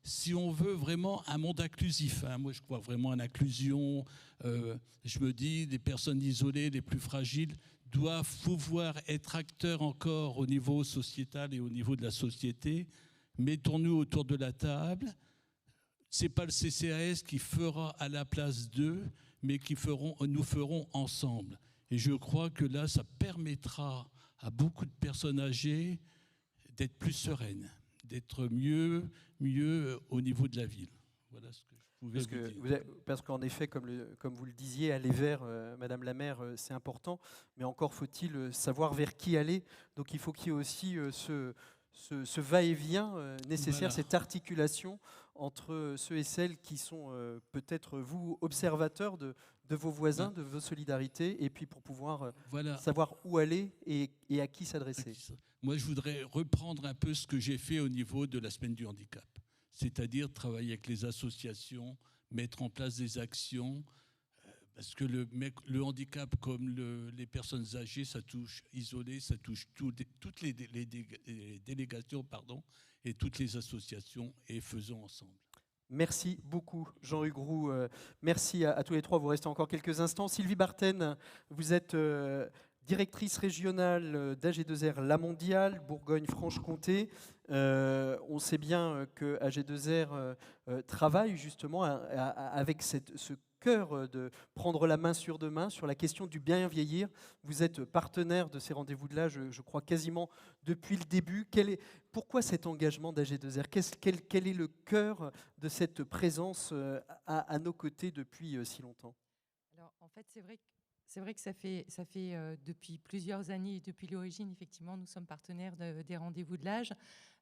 si on veut vraiment un monde inclusif, moi je crois vraiment à l'inclusion, je me dis, les personnes isolées, les plus fragiles, doivent pouvoir être acteurs encore au niveau sociétal et au niveau de la société. Mettons-nous autour de la table. Ce n'est pas le CCAS qui fera à la place d'eux, mais nous ferons ensemble. Et je crois que là, ça permettra à beaucoup de personnes âgées d'être plus sereines, d'être mieux au niveau de la ville. Voilà ce que je pouvais vous dire. Parce qu'en effet, comme vous le disiez, aller vers, Madame la maire, c'est important, mais encore faut-il savoir vers qui aller. Donc il faut qu'il y ait aussi ce va-et-vient nécessaire, cette articulation entre ceux et celles qui sont peut-être vous, observateurs de vos voisins, de vos solidarités, et puis pour pouvoir savoir où aller et à qui s'adresser. Moi, je voudrais reprendre un peu ce que j'ai fait au niveau de la semaine du handicap, c'est-à-dire travailler avec les associations, mettre en place des actions. Parce que le handicap, comme les personnes âgées, ça touche isolées, ça touche toutes les délégations, et toutes les associations, et faisons ensemble. Merci beaucoup, Jean-Hugues Roux. Merci à tous les trois. Vous restez encore quelques instants. Sylvie Barthen, vous êtes directrice régionale d'AG2R La Mondiale, Bourgogne-Franche-Comté. On sait bien que AG2R travaille justement avec ce cœur de prendre la main sur demain sur la question du bien vieillir. Vous êtes partenaire de ces rendez-vous de l'âge, je crois, quasiment depuis le début. Pourquoi cet engagement d'AG2R ? Quel est le cœur de cette présence à nos côtés depuis si longtemps ? Alors, en fait, c'est vrai que ça fait depuis plusieurs années, depuis l'origine, effectivement, nous sommes partenaires des rendez-vous de l'âge.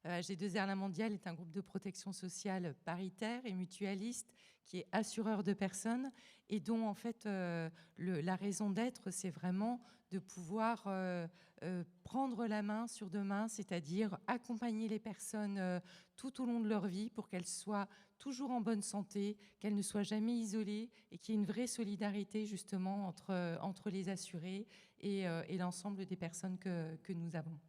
AG2R La Mondiale est un groupe de protection sociale paritaire et mutualiste qui est assureur de personnes et dont, en fait, la raison d'être, c'est vraiment de pouvoir prendre la main sur demain, c'est-à-dire accompagner les personnes tout au long de leur vie pour qu'elles soient toujours en bonne santé, qu'elles ne soient jamais isolées et qu'il y ait une vraie solidarité justement entre les assurés et l'ensemble des personnes que nous avons.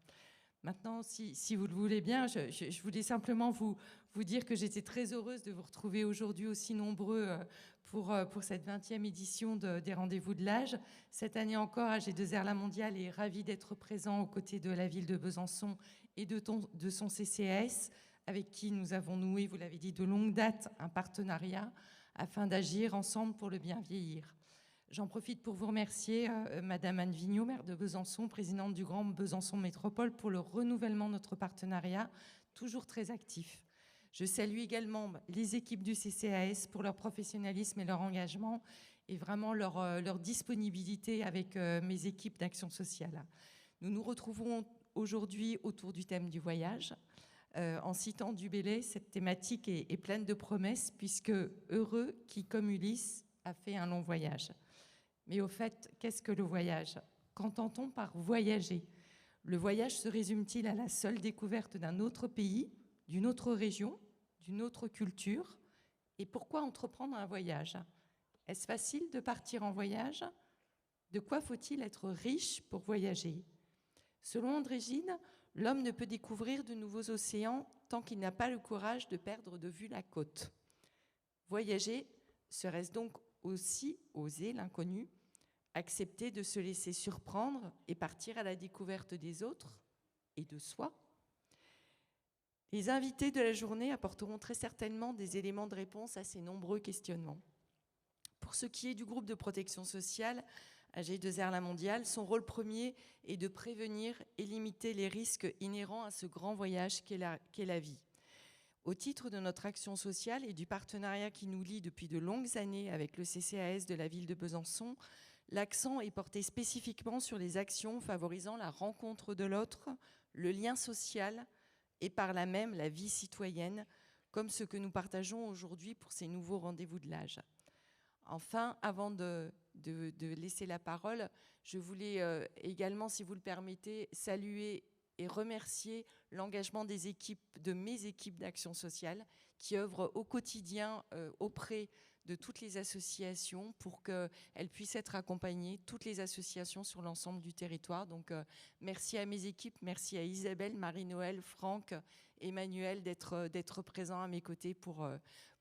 Maintenant, si vous le voulez bien, je voulais simplement vous dire que j'étais très heureuse de vous retrouver aujourd'hui aussi nombreux pour cette 20e édition des Rendez-vous de l'âge. Cette année encore, AG2R La Mondiale est ravie d'être présent aux côtés de la ville de Besançon et de son CCAS, avec qui nous avons noué, vous l'avez dit, de longue date, un partenariat afin d'agir ensemble pour le bien vieillir. J'en profite pour vous remercier, Madame Anne Vigneault, maire de Besançon, présidente du Grand Besançon Métropole, pour le renouvellement de notre partenariat, toujours très actif. Je salue également les équipes du CCAS pour leur professionnalisme et leur engagement, et vraiment leur disponibilité avec mes équipes d'action sociale. Nous nous retrouvons aujourd'hui autour du thème du voyage. En citant Dubélé, cette thématique est pleine de promesses, puisque heureux qui, comme Ulysse, a fait un long voyage. Mais au fait, qu'est-ce que le voyage ? Qu'entend-on par voyager ? Le voyage se résume-t-il à la seule découverte d'un autre pays, d'une autre région, d'une autre culture ? Et pourquoi entreprendre un voyage ? Est-ce facile de partir en voyage ? De quoi faut-il être riche pour voyager ? Selon André Gide, l'homme ne peut découvrir de nouveaux océans tant qu'il n'a pas le courage de perdre de vue la côte. Voyager, serait-ce donc aussi oser l'inconnu, accepter de se laisser surprendre et partir à la découverte des autres et de soi ? Les invités de la journée apporteront très certainement des éléments de réponse à ces nombreux questionnements. Pour ce qui est du groupe de protection sociale, AG2R La Mondiale, son rôle premier est de prévenir et limiter les risques inhérents à ce grand voyage qu'est la vie. Au titre de notre action sociale et du partenariat qui nous lie depuis de longues années avec le CCAS de la ville de Besançon, l'accent est porté spécifiquement sur les actions favorisant la rencontre de l'autre, le lien social et par là même la vie citoyenne, comme ce que nous partageons aujourd'hui pour ces nouveaux rendez-vous de l'âge. Enfin, avant de laisser la parole, je voulais également, si vous le permettez, saluer et remercier l'engagement des équipes, de mes équipes d'action sociale, qui œuvrent au quotidien auprès de toutes les associations pour qu'elles puissent être accompagnées, toutes les associations sur l'ensemble du territoire. Donc merci à mes équipes, merci à Isabelle, Marie-Noël, Franck, Emmanuel d'être présents à mes côtés pour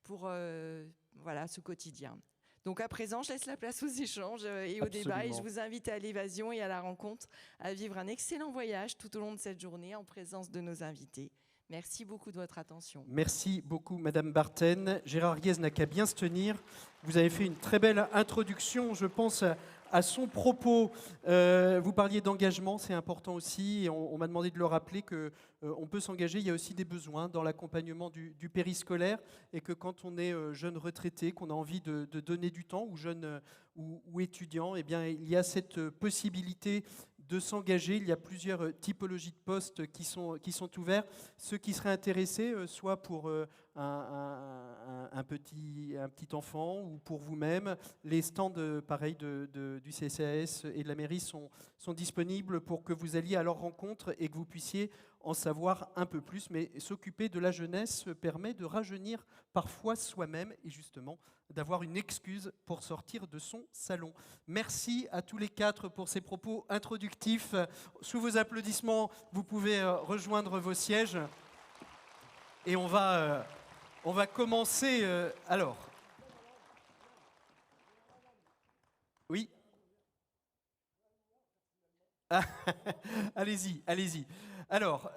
voilà, ce quotidien. Donc à présent, je laisse la place aux échanges et au débat et je vous invite à l'évasion et à la rencontre, à vivre un excellent voyage tout au long de cette journée en présence de nos invités. Merci beaucoup de votre attention. Merci beaucoup, Madame Barthen. Gérard Guiez n'a qu'à bien se tenir. Vous avez fait une très belle introduction, je pense, à son propos. Vous parliez d'engagement, c'est important aussi. Et on m'a demandé de le rappeler qu'on peut s'engager. Il y a aussi des besoins dans l'accompagnement du périscolaire et que quand on est jeune retraité, qu'on a envie de donner du temps ou jeune ou étudiant, eh bien, il y a cette possibilité de s'engager. Il y a plusieurs typologies de postes qui sont ouverts. Ceux qui seraient intéressés, soit pour un petit enfant ou pour vous-même, les stands pareil du CCAS et de la mairie sont disponibles pour que vous alliez à leur rencontre et que vous puissiez en savoir un peu plus. Mais s'occuper de la jeunesse permet de rajeunir parfois soi-même et justement d'avoir une excuse pour sortir de son salon. Merci à tous les 4 pour ces propos introductifs. Sous vos applaudissements, vous pouvez rejoindre vos sièges. Et on va commencer. Alors. Oui. Ah, allez-y, allez-y. Alors,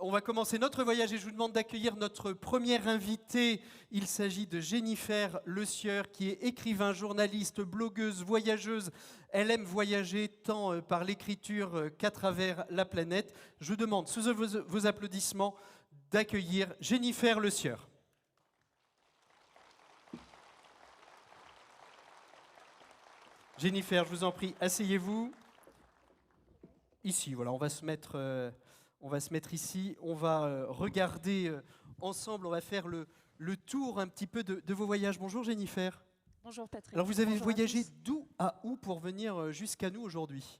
on va commencer notre voyage et je vous demande d'accueillir notre première invitée. Il s'agit de Jennifer Le Sieur, qui est écrivain, journaliste, blogueuse, voyageuse. Elle aime voyager tant par l'écriture qu'à travers la planète. Je vous demande, sous vos applaudissements, d'accueillir Jennifer Le Sieur. Jennifer, je vous en prie, asseyez-vous. Ici, voilà, on va se mettre ici. On va regarder ensemble, on va faire le tour un petit peu de vos voyages. Bonjour Jennifer. Bonjour Patrick. Alors vous avez Bonjour à voyagé tous. d'où à où pour venir jusqu'à nous aujourd'hui?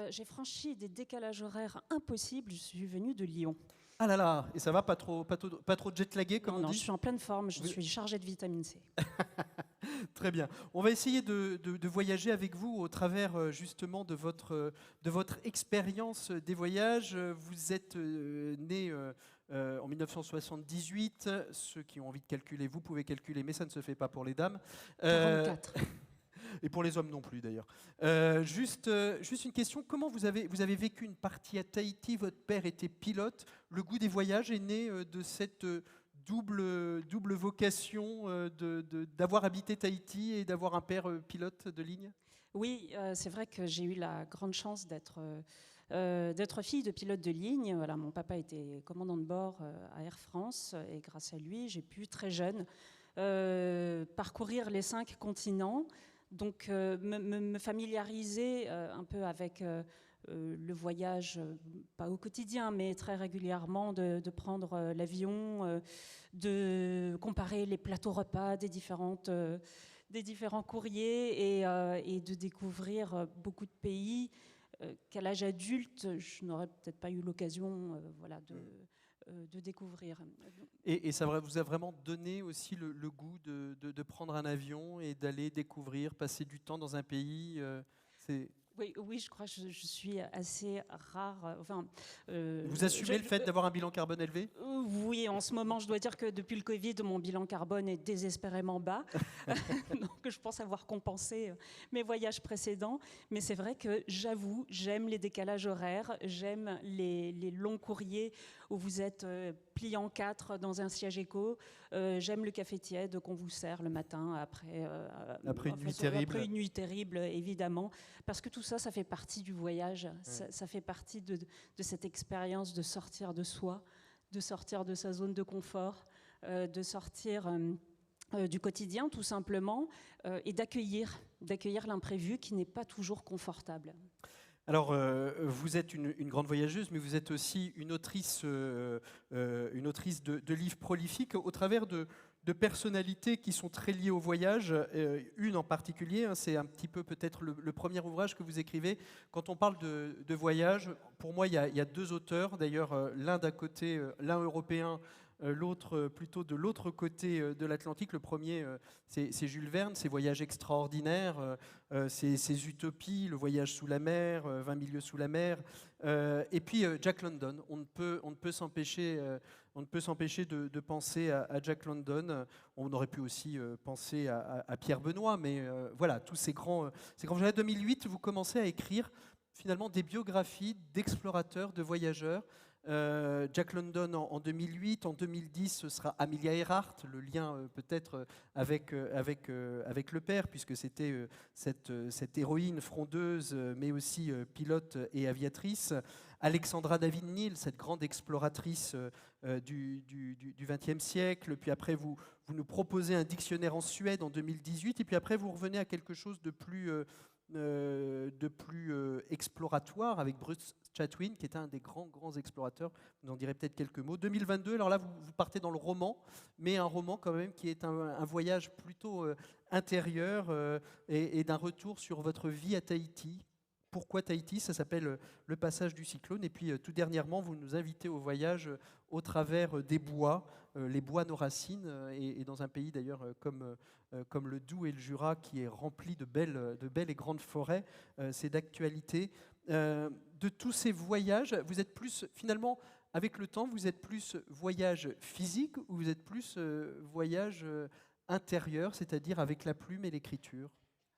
J'ai franchi des décalages horaires impossibles. Je suis venue de Lyon. Ah là là, et ça va, pas trop jet-lagué comme Non, on je dit? suis en pleine forme. Je Vous- suis chargée de vitamine C. Très bien. On va essayer de voyager avec vous au travers justement de votre expérience des voyages. Vous êtes né en 1978. Ceux qui ont envie de calculer, vous pouvez calculer, mais ça ne se fait pas pour les dames. 44. Et pour les hommes non plus d'ailleurs. Juste une question, comment vous avez vécu une partie à Tahiti? Votre père était pilote. Le goût des voyages est né de cette double vocation d'avoir habité Tahiti et d'avoir un père pilote de ligne? Oui, c'est vrai que j'ai eu la grande chance d'être fille de pilote de ligne. Voilà, mon papa était commandant de bord à Air France et grâce à lui, j'ai pu très jeune parcourir les 5 continents. Donc me familiariser un peu avec le voyage, pas au quotidien, mais très régulièrement, de prendre l'avion, de comparer les plateaux repas des différents courriers et de découvrir beaucoup de pays qu'à l'âge adulte, je n'aurais peut-être pas eu l'occasion de découvrir. Et ça vous a vraiment donné aussi le goût de prendre un avion et d'aller découvrir, passer du temps dans un pays Oui, je crois que je suis assez rare. Vous assumez le fait d'avoir un bilan carbone élevé? Oui, en ce moment, je dois dire que depuis le Covid, mon bilan carbone est désespérément bas. Donc, je pense avoir compensé mes voyages précédents. Mais c'est vrai que j'avoue, j'aime les décalages horaires, j'aime les longs courriers où vous êtes plié en 4 dans un siège éco. J'aime le café tiède qu'on vous sert le matin après une nuit terrible, évidemment. Parce que tout ça, ça fait partie du voyage. Ça fait partie de cette expérience de sortir de soi, de sortir de sa zone de confort, de sortir du quotidien, tout simplement, et d'accueillir l'imprévu qui n'est pas toujours confortable. Alors, vous êtes une grande voyageuse, mais vous êtes aussi une autrice de livres prolifiques au travers de personnalités qui sont très liées au voyage. Une en particulier, c'est un petit peu peut-être le premier ouvrage que vous écrivez. Quand on parle de voyage, pour moi, il y a 2 auteurs. D'ailleurs, l'un d'un côté, l'un européen, l'autre plutôt de l'autre côté de l'Atlantique. Le premier, c'est Jules Verne, ses voyages extraordinaires, ses utopies, le voyage sous la mer, 20 milieux sous la mer. Et puis Jack London. On ne peut s'empêcher de penser à Jack London. On aurait pu aussi penser à Pierre Benoît, mais voilà, tous ces grands. En 2008, vous commencez à écrire finalement des biographies d'explorateurs, de voyageurs. Jack London en 2008, en 2010 ce sera Amelia Earhart, le lien peut-être avec le père, puisque c'était cette héroïne frondeuse mais aussi pilote et aviatrice. Alexandra David-Néel, cette grande exploratrice du XXe siècle. Puis après vous nous proposez un dictionnaire en Suède en 2018, et puis après vous revenez à quelque chose de plus exploratoire avec Bruce Chatwin, qui est un des grands explorateurs. Vous en direz peut-être quelques mots. 2022, alors là, vous partez dans le roman, mais un roman quand même qui est un voyage plutôt intérieur et d'un retour sur votre vie à Tahiti. Pourquoi Tahiti? Ça s'appelle le passage du cyclone. Et puis tout dernièrement, vous nous invitez au voyage au travers des bois, les bois nos racines, et dans un pays d'ailleurs comme le Doubs et le Jura, qui est rempli de belles et grandes forêts. C'est d'actualité. De tous ces voyages, vous êtes plus, finalement, avec le temps, vous êtes plus voyage physique ou vous êtes plus voyage intérieur, c'est-à-dire avec la plume et l'écriture?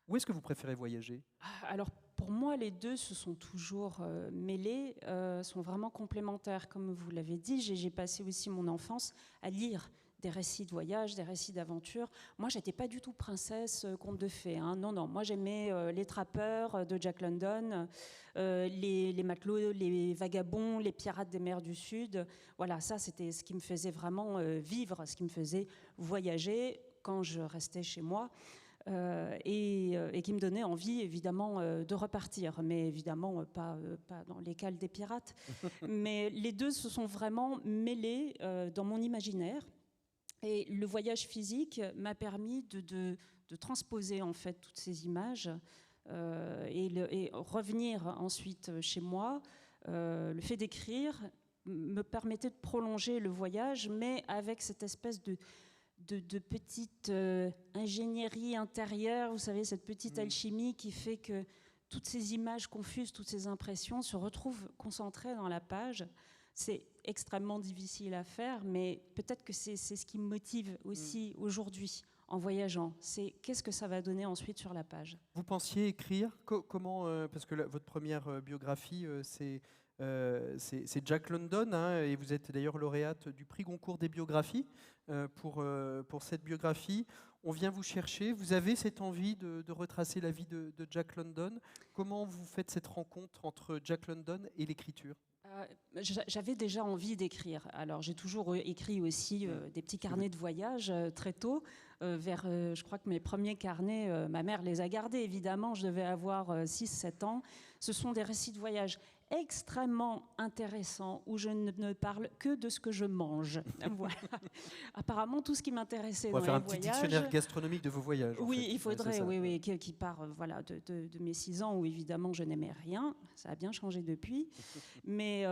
Où est-ce que vous préférez voyager? Alors pour moi, les deux se sont toujours mêlés, sont vraiment complémentaires. Comme vous l'avez dit, j'ai passé aussi mon enfance à lire des récits de voyage, des récits d'aventure. Moi, j'étais pas du tout princesse conte de fées. Hein. Non, non. Moi, j'aimais les trappeurs de Jack London, les matelots, les vagabonds, les pirates des mers du Sud. Voilà, ça, c'était ce qui me faisait vraiment vivre, ce qui me faisait voyager quand je restais chez moi. Et qui me donnait envie, évidemment, de repartir. Mais évidemment, pas dans les cales des pirates. Mais les deux se sont vraiment mêlés dans mon imaginaire. Et le voyage physique m'a permis de transposer, en fait, toutes ces images et revenir ensuite chez moi. Le fait d'écrire me permettait de prolonger le voyage, mais avec cette espèce de petite ingénierie intérieure, vous savez, cette petite alchimie qui fait que toutes ces images confuses, toutes ces impressions se retrouvent concentrées dans la page. C'est extrêmement difficile à faire, mais peut-être que c'est ce qui me motive aussi aujourd'hui en voyageant. C'est qu'est-ce que ça va donner ensuite sur la page. Vous pensiez écrire comment parce que votre première biographie, c'est Jack London, hein, et vous êtes d'ailleurs lauréate du prix Goncourt des biographies pour cette biographie. On vient vous chercher. Vous avez cette envie de retracer la vie de Jack London. Comment vous faites cette rencontre entre Jack London et l'écriture? J'avais déjà envie d'écrire. Alors j'ai toujours écrit aussi des petits carnets de voyage très tôt. Je crois que mes premiers carnets, ma mère les a gardés évidemment, je devais avoir 6-7 ans. Ce sont des récits de voyage extrêmement intéressants où je ne parle que de ce que je mange. Voilà. Apparemment, tout ce qui m'intéressait dans les voyages... On va faire un petit dictionnaire gastronomique de vos voyages. Oui, il faudrait, oui, qui part voilà, de mes 6 ans où évidemment je n'aimais rien. Ça a bien changé depuis. Mais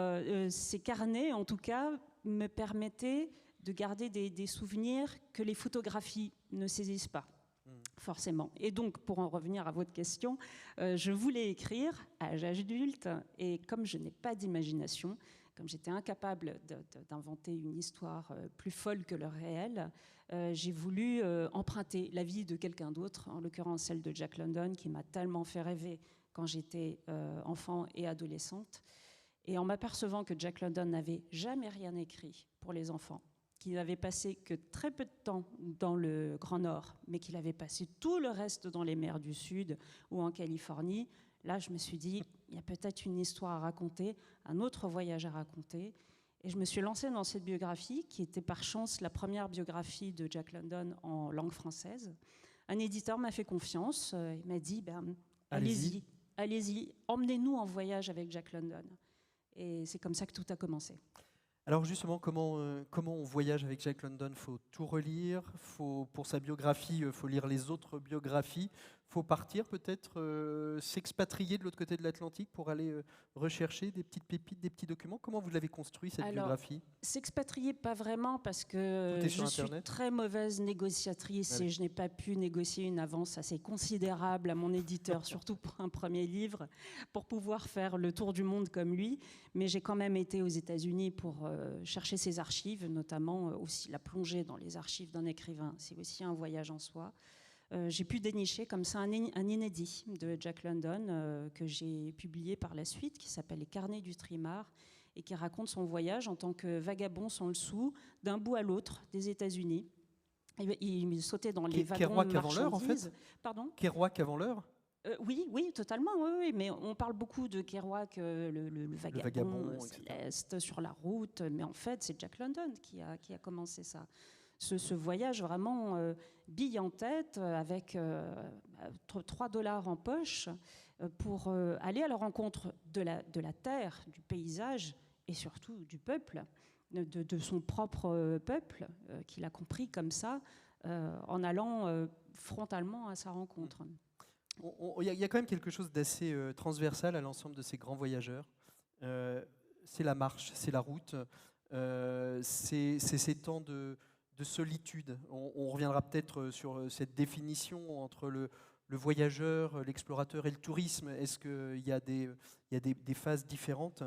ces carnets, en tout cas, me permettaient de garder des souvenirs que les photographies ne saisissent pas. Forcément. Et donc, pour en revenir à votre question, je voulais écrire à l'âge adulte, et comme je n'ai pas d'imagination, comme j'étais incapable d'inventer une histoire plus folle que le réel, j'ai voulu emprunter la vie de quelqu'un d'autre, en l'occurrence celle de Jack London, qui m'a tellement fait rêver quand j'étais enfant et adolescente. Et en m'apercevant que Jack London n'avait jamais rien écrit pour les enfants, qu'il n'avait passé que très peu de temps dans le Grand Nord, mais qu'il avait passé tout le reste dans les mers du Sud ou en Californie, là je me suis dit, il y a peut-être une histoire à raconter, un autre voyage à raconter. Et je me suis lancée dans cette biographie, qui était par chance la première biographie de Jack London en langue française. Un éditeur m'a fait confiance, il m'a dit, allez-y, emmenez-nous en voyage avec Jack London. Et c'est comme ça que tout a commencé. Alors justement, comment on voyage avec Jack London? Il faut tout relire, pour sa biographie, il faut lire les autres biographies, il faut partir peut-être, s'expatrier de l'autre côté de l'Atlantique pour aller rechercher des petites pépites, des petits documents. Comment vous l'avez construit cette biographie? S'expatrier, pas vraiment, parce que je suis très mauvaise négociatrice et je n'ai pas pu négocier une avance assez considérable à mon éditeur, surtout pour un premier livre, pour pouvoir faire le tour du monde comme lui. Mais j'ai quand même été aux États-Unis pour chercher ses archives, notamment aussi la plongée dans les archives d'un écrivain. C'est aussi un voyage en soi. J'ai pu dénicher comme ça un inédit de Jack London que j'ai publié par la suite, qui s'appelle Les Carnets du Trimard, et qui raconte son voyage en tant que vagabond sans le sou, d'un bout à l'autre des États-Unis. Il sautait dans les wagons de marchandises. En fait. Pardon ? Kerouac avant l'heure. Oui, totalement, oui, mais on parle beaucoup de Kerouac, le vagabond céleste sur la route, mais en fait, c'est Jack London qui a commencé ça. Ce voyage vraiment bille en tête, avec $3 en poche, pour aller à la rencontre de la terre, du paysage, et surtout du peuple, de son propre peuple, qu'il a compris comme ça, en allant frontalement à sa rencontre. Il y a quand même quelque chose d'assez transversal à l'ensemble de ces grands voyageurs. C'est la marche, c'est la route, c'est ces temps de solitude. On reviendra peut-être sur cette définition entre le voyageur, l'explorateur et le tourisme. Est-ce qu'il y a des phases différentes?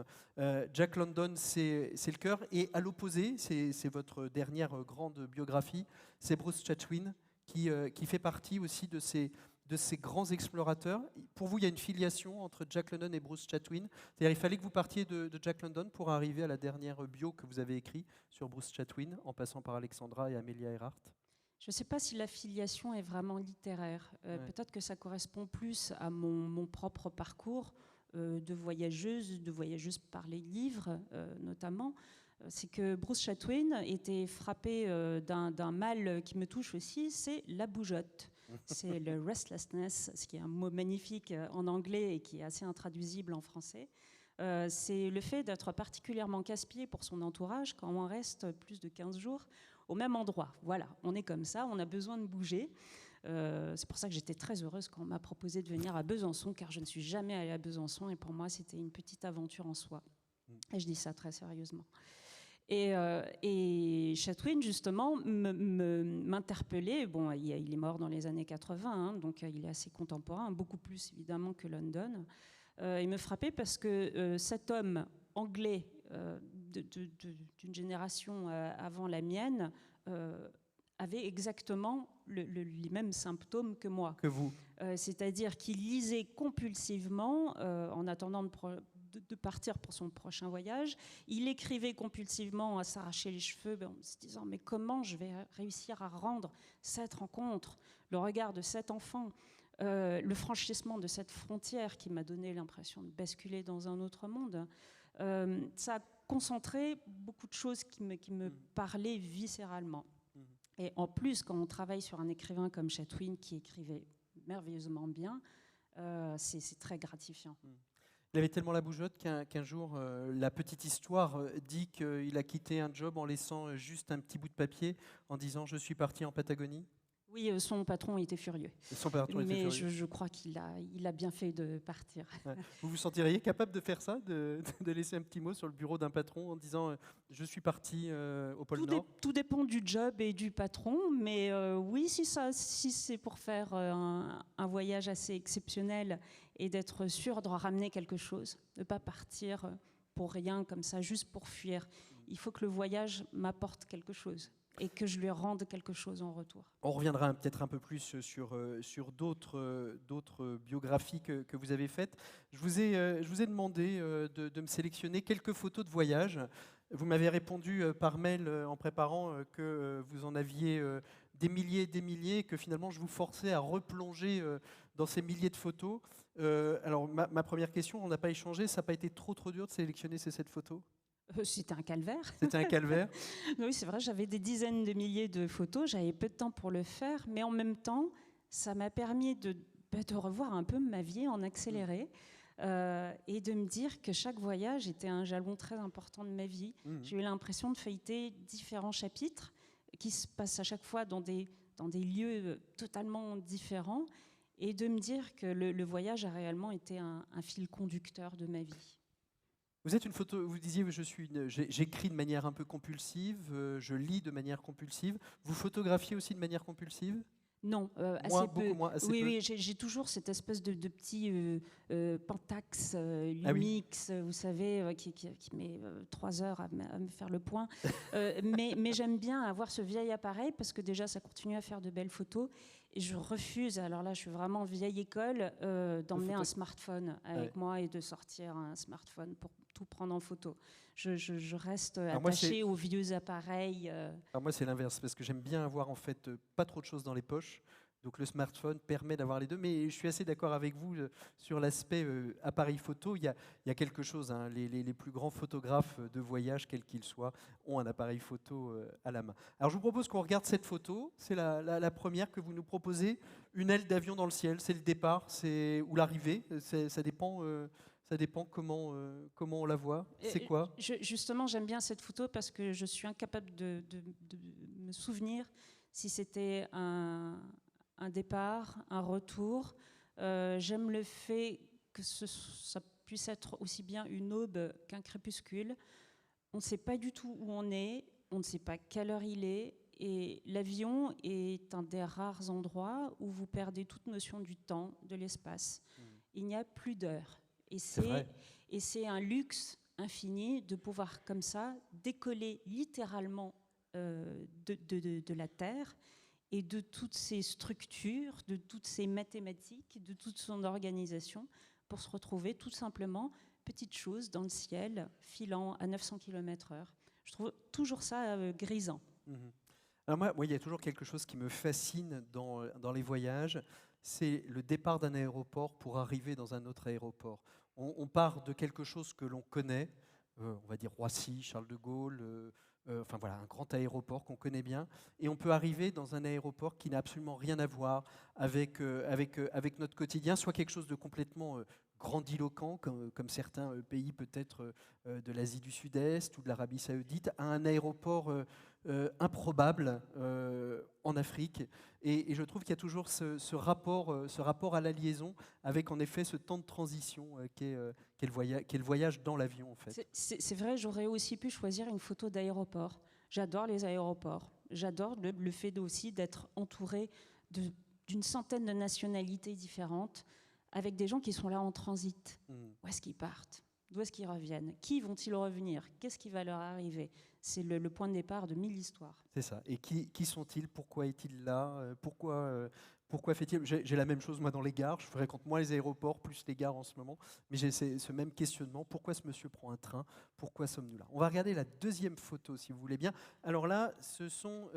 Jack London, c'est le cœur. Et à l'opposé, c'est votre dernière grande biographie, c'est Bruce Chatwin, qui fait partie aussi de ces grands explorateurs. Pour vous, il y a une filiation entre Jack London et Bruce Chatwin. C'est-à-dire il fallait que vous partiez de Jack London pour arriver à la dernière bio que vous avez écrite sur Bruce Chatwin, en passant par Alexandra et Amelia Earhart. Je ne sais pas si la filiation est vraiment littéraire. Ouais. Peut-être que ça correspond plus à mon propre parcours de voyageuse par les livres notamment. C'est que Bruce Chatwin était frappé d'un mal qui me touche aussi, c'est la bougeotte. C'est le restlessness, ce qui est un mot magnifique en anglais et qui est assez intraduisible en français. C'est le fait d'être particulièrement casse-pied pour son entourage quand on reste plus de 15 jours au même endroit. Voilà, on est comme ça, on a besoin de bouger. C'est pour ça que j'étais très heureuse quand on m'a proposé de venir à Besançon, car je ne suis jamais allée à Besançon et pour moi c'était une petite aventure en soi. Et je dis ça très sérieusement. Et Chatwin, justement, m'interpellait. Bon, il est mort dans les années 80, hein, donc il est assez contemporain, beaucoup plus évidemment que London. Il me frappait parce que cet homme anglais d'une génération avant la mienne avait exactement les mêmes symptômes que moi. Que vous. C'est-à-dire qu'il lisait compulsivement en attendant de partir pour son prochain voyage. Il écrivait compulsivement à s'arracher les cheveux en se disant mais comment je vais réussir à rendre cette rencontre, le regard de cet enfant, le franchissement de cette frontière qui m'a donné l'impression de basculer dans un autre monde. Ça a concentré beaucoup de choses qui me parlaient viscéralement. Et en plus, quand on travaille sur un écrivain comme Chatwin qui écrivait merveilleusement bien, c'est très gratifiant. Il avait tellement la bougeotte qu'un jour, la petite histoire dit qu'il a quitté un job en laissant juste un petit bout de papier en disant « je suis parti en Patagonie ». Oui, son patron était furieux. Son patron était Mais furieux. je crois qu'il a bien fait de partir. Ouais. Vous vous sentiriez capable de faire ça, de laisser un petit mot sur le bureau d'un patron en disant je suis parti au pôle Nord? Tout dépend du job et du patron, mais oui, si c'est pour faire un voyage assez exceptionnel et d'être sûr de ramener quelque chose, de ne pas partir pour rien comme ça, juste pour fuir. Il faut que le voyage m'apporte quelque chose et que je lui rende quelque chose en retour. On reviendra peut-être un peu plus sur d'autres biographies que vous avez faites. Je vous ai demandé de me sélectionner quelques photos de voyage. Vous m'avez répondu par mail en préparant que vous en aviez des milliers, et que finalement je vous forçais à replonger dans ces milliers de photos. Alors ma première question, on n'a pas échangé, ça n'a pas été trop dur de sélectionner ces 7 photos? C'était un calvaire. C'était un calvaire. Oui, c'est vrai, j'avais des dizaines de milliers de photos, j'avais peu de temps pour le faire, mais en même temps, ça m'a permis de revoir un peu ma vie en accéléré et de me dire que chaque voyage était un jalon très important de ma vie. J'ai eu l'impression de feuilleter différents chapitres qui se passent à chaque fois dans des lieux totalement différents et de me dire que le voyage a réellement été un fil conducteur de ma vie. Vous êtes vous disiez j'écris de manière un peu compulsive, je lis de manière compulsive. Vous photographiez aussi de manière compulsive? Non, assez peu. Beaucoup moins, assez peu. Oui, j'ai toujours cette espèce de petit Pentax Lumix, vous savez, qui met 3 heures à me faire le point. Mais j'aime bien avoir ce vieil appareil parce que déjà, ça continue à faire de belles photos. Et je refuse, alors là, je suis vraiment vieille école, d'emmener un smartphone avec moi et de sortir un smartphone pour tout prendre en photo. Je reste attachée aux vieux appareils. Alors moi, c'est l'inverse, parce que j'aime bien avoir en fait pas trop de choses dans les poches. Donc le smartphone permet d'avoir les deux, mais je suis assez d'accord avec vous sur l'aspect appareil photo. Il y a quelque chose, hein, les plus grands photographes de voyage, quels qu'ils soient, ont un appareil photo à la main. Alors je vous propose qu'on regarde cette photo. C'est la première que vous nous proposez. Une aile d'avion dans le ciel, c'est le départ ou l'arrivée. Ça dépend comment on la voit. C'est quoi? Justement, j'aime bien cette photo parce que je suis incapable de me souvenir si c'était un départ, un retour. J'aime le fait que ça puisse être aussi bien une aube qu'un crépuscule. On ne sait pas du tout où on est, on ne sait pas quelle heure il est, et l'avion est un des rares endroits où vous perdez toute notion du temps, de l'espace. Il n'y a plus d'heure. Et c'est un luxe infini de pouvoir comme ça décoller littéralement de la Terre et de toutes ces structures, de toutes ces mathématiques, de toute son organisation, pour se retrouver tout simplement petite chose dans le ciel, filant à 900 km/h. Je trouve toujours ça grisant. Alors moi, il y a toujours quelque chose qui me fascine dans les voyages, c'est le départ d'un aéroport pour arriver dans un autre aéroport. On part de quelque chose que l'on connaît, on va dire Roissy, Charles de Gaulle, enfin voilà, un grand aéroport qu'on connaît bien, et on peut arriver dans un aéroport qui n'a absolument rien à voir avec notre quotidien, soit quelque chose de complètement grandiloquent, comme certains pays peut-être de l'Asie du Sud-Est ou de l'Arabie Saoudite, à un aéroport improbable en Afrique. Et je trouve qu'il y a toujours ce rapport à la liaison avec en effet ce temps de transition qu'est le voyage dans l'avion en fait. C'est vrai, j'aurais aussi pu choisir une photo d'aéroport. J'adore les aéroports. J'adore le fait aussi d'être entouré d'une centaine de nationalités différentes, avec des gens qui sont là en transit. Où est-ce qu'ils partent? D'où est-ce qu'ils reviennent? Qui vont-ils revenir? Qu'est-ce qui va leur arriver? C'est le point de départ de 1000 histoires. C'est ça. Et qui sont-ils? Pourquoi est-il là? Pourquoi fait-il? J'ai la même chose moi dans les gares. Je fréquente moins les aéroports, plus les gares en ce moment. Mais j'ai ce même questionnement. Pourquoi ce monsieur prend un train? Pourquoi sommes-nous là? On va regarder la deuxième photo, si vous voulez bien. Alors là, ce sont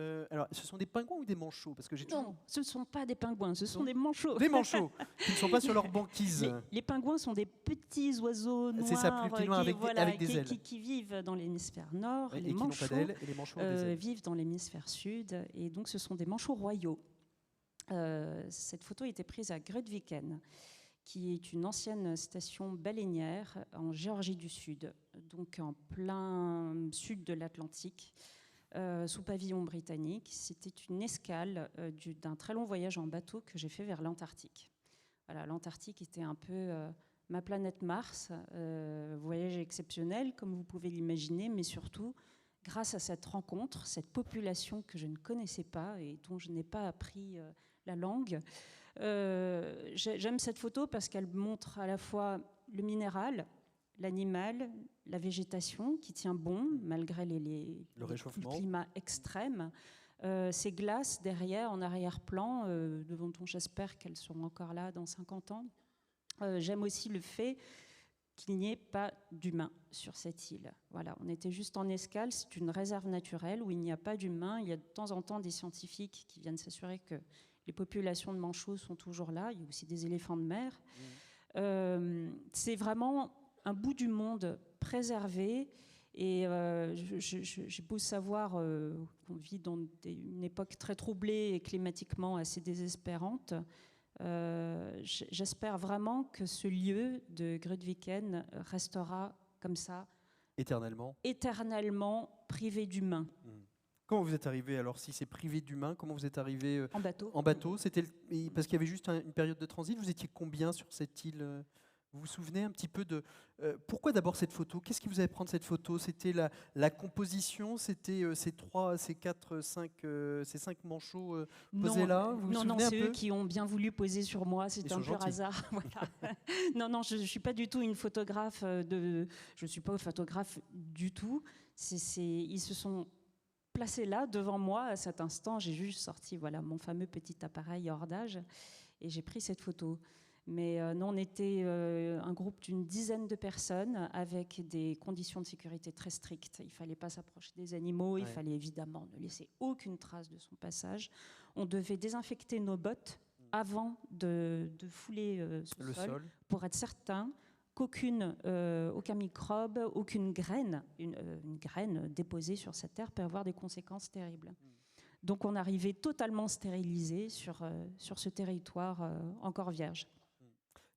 des pingouins ou des manchots? Parce que Non, ce ne sont pas des pingouins, ce sont des manchots. Des manchots qui ne sont pas sur leur banquise. Les pingouins sont des petits oiseaux noirs, ça, plus loin, avec des ailes. Qui vivent dans l'hémisphère nord. Et les qui n'ont pas d'ailes, et les manchots ont des ailes. Vivent dans l'hémisphère sud. Et donc, ce sont des manchots royaux. Cette photo a été prise à Grudviken, qui est une ancienne station baleinière en Géorgie du Sud, donc en plein sud de l'Atlantique, sous pavillon britannique. C'était une escale d'un très long voyage en bateau que j'ai fait vers l'Antarctique. Voilà, l'Antarctique était un peu ma planète Mars, voyage exceptionnel, comme vous pouvez l'imaginer, mais surtout, grâce à cette rencontre, cette population que je ne connaissais pas et dont je n'ai pas appris la langue. J'aime cette photo parce qu'elle montre à la fois le minéral, l'animal, la végétation qui tient bon malgré le climat extrême. Ces glaces derrière, en arrière-plan, dont j'espère qu'elles seront encore là dans 50 ans. J'aime aussi le fait qu'il n'y ait pas d'humains sur cette île. Voilà, on était juste en escale, c'est une réserve naturelle où il n'y a pas d'humains. Il y a de temps en temps des scientifiques qui viennent s'assurer que les populations de manchots sont toujours là. Il y a aussi des éléphants de mer. C'est vraiment un bout du monde préservé. Et j'ai beau savoir qu'on vit dans une époque très troublée et climatiquement assez désespérante. J'espère vraiment que ce lieu de Grudviken restera comme ça, éternellement privé d'humains. Comment vous êtes arrivé alors? Si c'est privé d'humains, comment vous êtes arrivé en bateau? En bateau, c'était parce qu'il y avait juste une période de transit. Vous étiez combien sur cette île? Vous vous souvenez un petit peu de pourquoi d'abord cette photo? Qu'est-ce qui vous avait prendre cette photo? C'était la composition? C'était ces 5 manchots posés là? Vous vous souvenez non, un c'est peu? eux qui ont bien voulu poser sur moi. C'était un pur hasard. Voilà. Non, je ne suis pas du tout une photographe. Je ne suis pas photographe du tout. Ils se sont placés là devant moi à cet instant. J'ai juste sorti mon fameux petit appareil hors d'âge et j'ai pris cette photo. Mais non, on était un groupe d'une dizaine de personnes avec des conditions de sécurité très strictes. Il ne fallait pas s'approcher des animaux, il fallait évidemment ne laisser aucune trace de son passage. On devait désinfecter nos bottes avant de fouler le sol pour être certain aucun microbe, aucune graine, une graine déposée sur cette terre peut avoir des conséquences terribles. Donc on arrivait totalement stérilisé sur ce territoire encore vierge.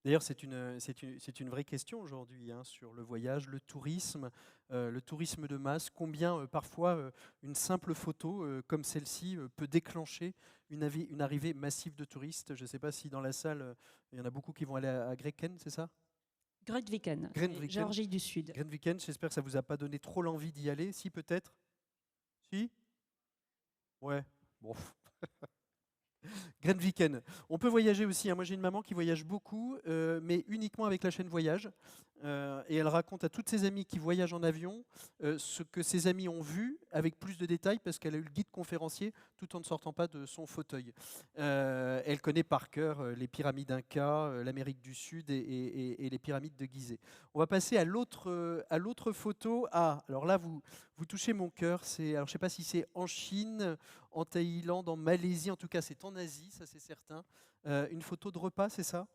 D'ailleurs, c'est une vraie question aujourd'hui hein, sur le voyage, le tourisme de masse. Combien parfois une simple photo comme celle-ci peut déclencher une arrivée massive de touristes. Je ne sais pas si dans la salle, il y en a beaucoup qui vont aller à Grytviken, c'est ça? Grytviken, Grytviken. Géorgie du Sud. Grytviken, j'espère que ça ne vous a pas donné trop l'envie d'y aller. Si, peut-être? Si? Ouais. Bon. Grytviken. On peut voyager aussi. Hein. Moi, j'ai une maman qui voyage beaucoup, mais uniquement avec la chaîne Voyage. Et elle raconte à toutes ses amies qui voyagent en avion ce que ses amis ont vu avec plus de détails parce qu'elle a eu le guide conférencier tout en ne sortant pas de son fauteuil. Elle connaît par cœur les pyramides Inca, l'Amérique du Sud et les pyramides de Gizeh. On va passer à l'autre photo. Ah, alors là, vous touchez mon cœur. Alors, je ne sais pas si c'est en Chine, en Thaïlande, en Malaisie. En tout cas, c'est en Asie, ça c'est certain. Une photo de repas, c'est ça?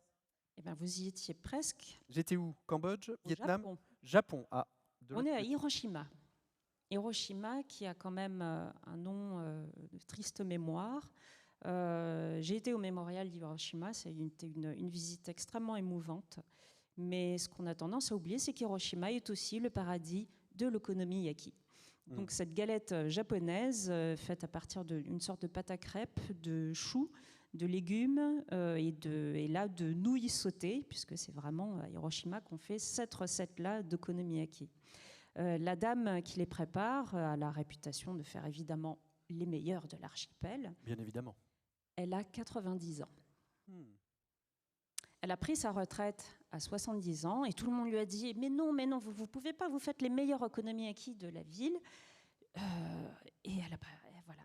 Eh ben, vous y étiez presque. J'étais où? Cambodge? Au Vietnam? Japon. Japon. Ah, On est à Hiroshima. Hiroshima, qui a quand même un nom de triste mémoire. J'ai été au mémorial d'Hiroshima, c'était une visite extrêmement émouvante. Mais ce qu'on a tendance à oublier, c'est qu'Hiroshima est aussi le paradis de l'okonomiyaki. Donc cette galette japonaise faite à partir d'une sorte de pâte à crêpes, de choux, de légumes et là de nouilles sautées, puisque c'est vraiment à Hiroshima qu'on fait cette recette-là d'okonomiyaki. La dame qui les prépare a la réputation de faire évidemment les meilleurs de l'archipel. Bien évidemment. Elle a 90 ans. Elle a pris sa retraite à 70 ans et tout le monde lui a dit « Mais non, vous ne pouvez pas, vous faites les meilleurs okonomiyaki de la ville. » Et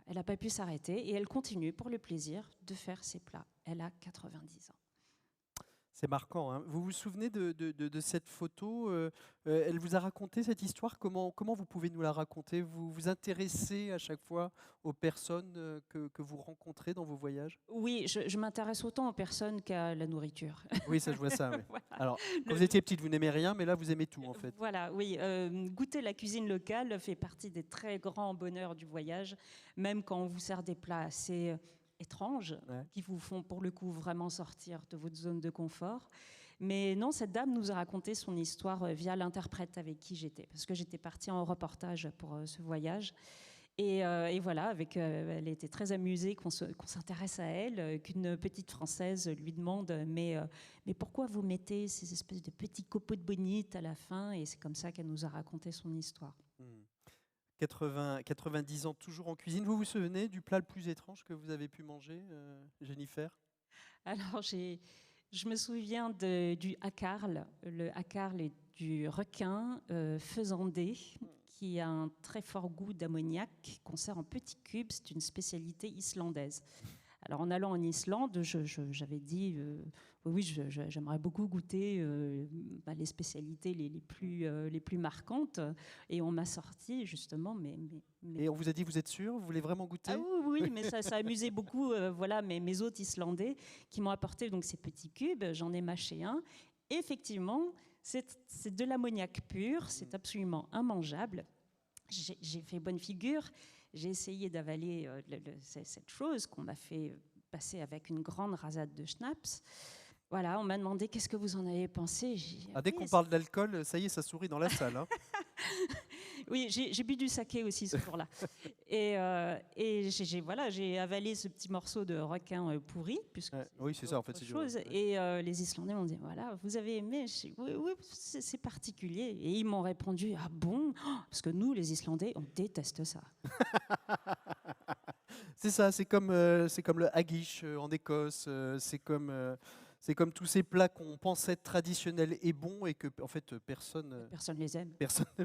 elle n'a pas pu s'arrêter et elle continue pour le plaisir de faire ses plats. Elle a 90 ans. C'est marquant. Hein. Vous vous souvenez de cette photo elle vous a raconté cette histoire. Comment vous pouvez nous la raconter? Vous vous intéressez à chaque fois aux personnes que vous rencontrez dans vos voyages? Oui, je m'intéresse autant aux personnes qu'à la nourriture. Oui, ça je vois ça. Oui. Voilà. Alors, quand vous étiez petite, vous n'aimez rien, mais là, vous aimez tout en fait. Voilà, oui. Goûter la cuisine locale fait partie des très grands bonheurs du voyage, même quand on vous sert des plats assez étranges, qui vous font pour le coup vraiment sortir de votre zone de confort. Mais non, cette dame nous a raconté son histoire via l'interprète avec qui j'étais, parce que j'étais partie en reportage pour ce voyage. Et voilà, elle était très amusée qu'on s'intéresse à elle, qu'une petite Française lui demande mais pourquoi vous mettez ces espèces de petits copeaux de bonite à la fin? Et c'est comme ça qu'elle nous a raconté son histoire. 90 ans, toujours en cuisine. Vous vous souvenez du plat le plus étrange que vous avez pu manger, Jennifer? Alors, je me souviens du hakarl. Le hakarl est du requin faisandé, qui a un très fort goût d'ammoniac, qu'on sert en petits cubes. C'est une spécialité islandaise. Alors, en allant en Islande, j'avais dit oui, j'aimerais beaucoup goûter les spécialités les plus marquantes. Et on m'a sorti justement. Et on vous a dit, vous êtes sûr? Vous voulez vraiment goûter? Ah oui, mais ça amusait beaucoup mes hôtes islandais qui m'ont apporté donc, ces petits cubes. J'en ai mâché un. Et effectivement, c'est de l'ammoniac pur. C'est absolument immangeable. J'ai fait bonne figure. J'ai essayé d'avaler cette chose qu'on m'a fait passer avec une grande rasade de schnapps. Voilà, on m'a demandé qu'est-ce que vous en avez pensé. Dès qu'on parle d'alcool, ça y est, ça sourit dans la salle. Hein. Oui, j'ai bu du saké aussi ce jour-là. Et j'ai avalé ce petit morceau de requin pourri. Oui, c'est ça, en fait. C'est chose. Et les Islandais m'ont dit, voilà, vous avez aimé? Oui, c'est particulier. Et ils m'ont répondu, ah bon? Parce que nous, les Islandais, on déteste ça. C'est ça, c'est comme le haggis en Écosse, c'est comme tous ces plats qu'on pense être traditionnels et bons et que en fait personne les aime.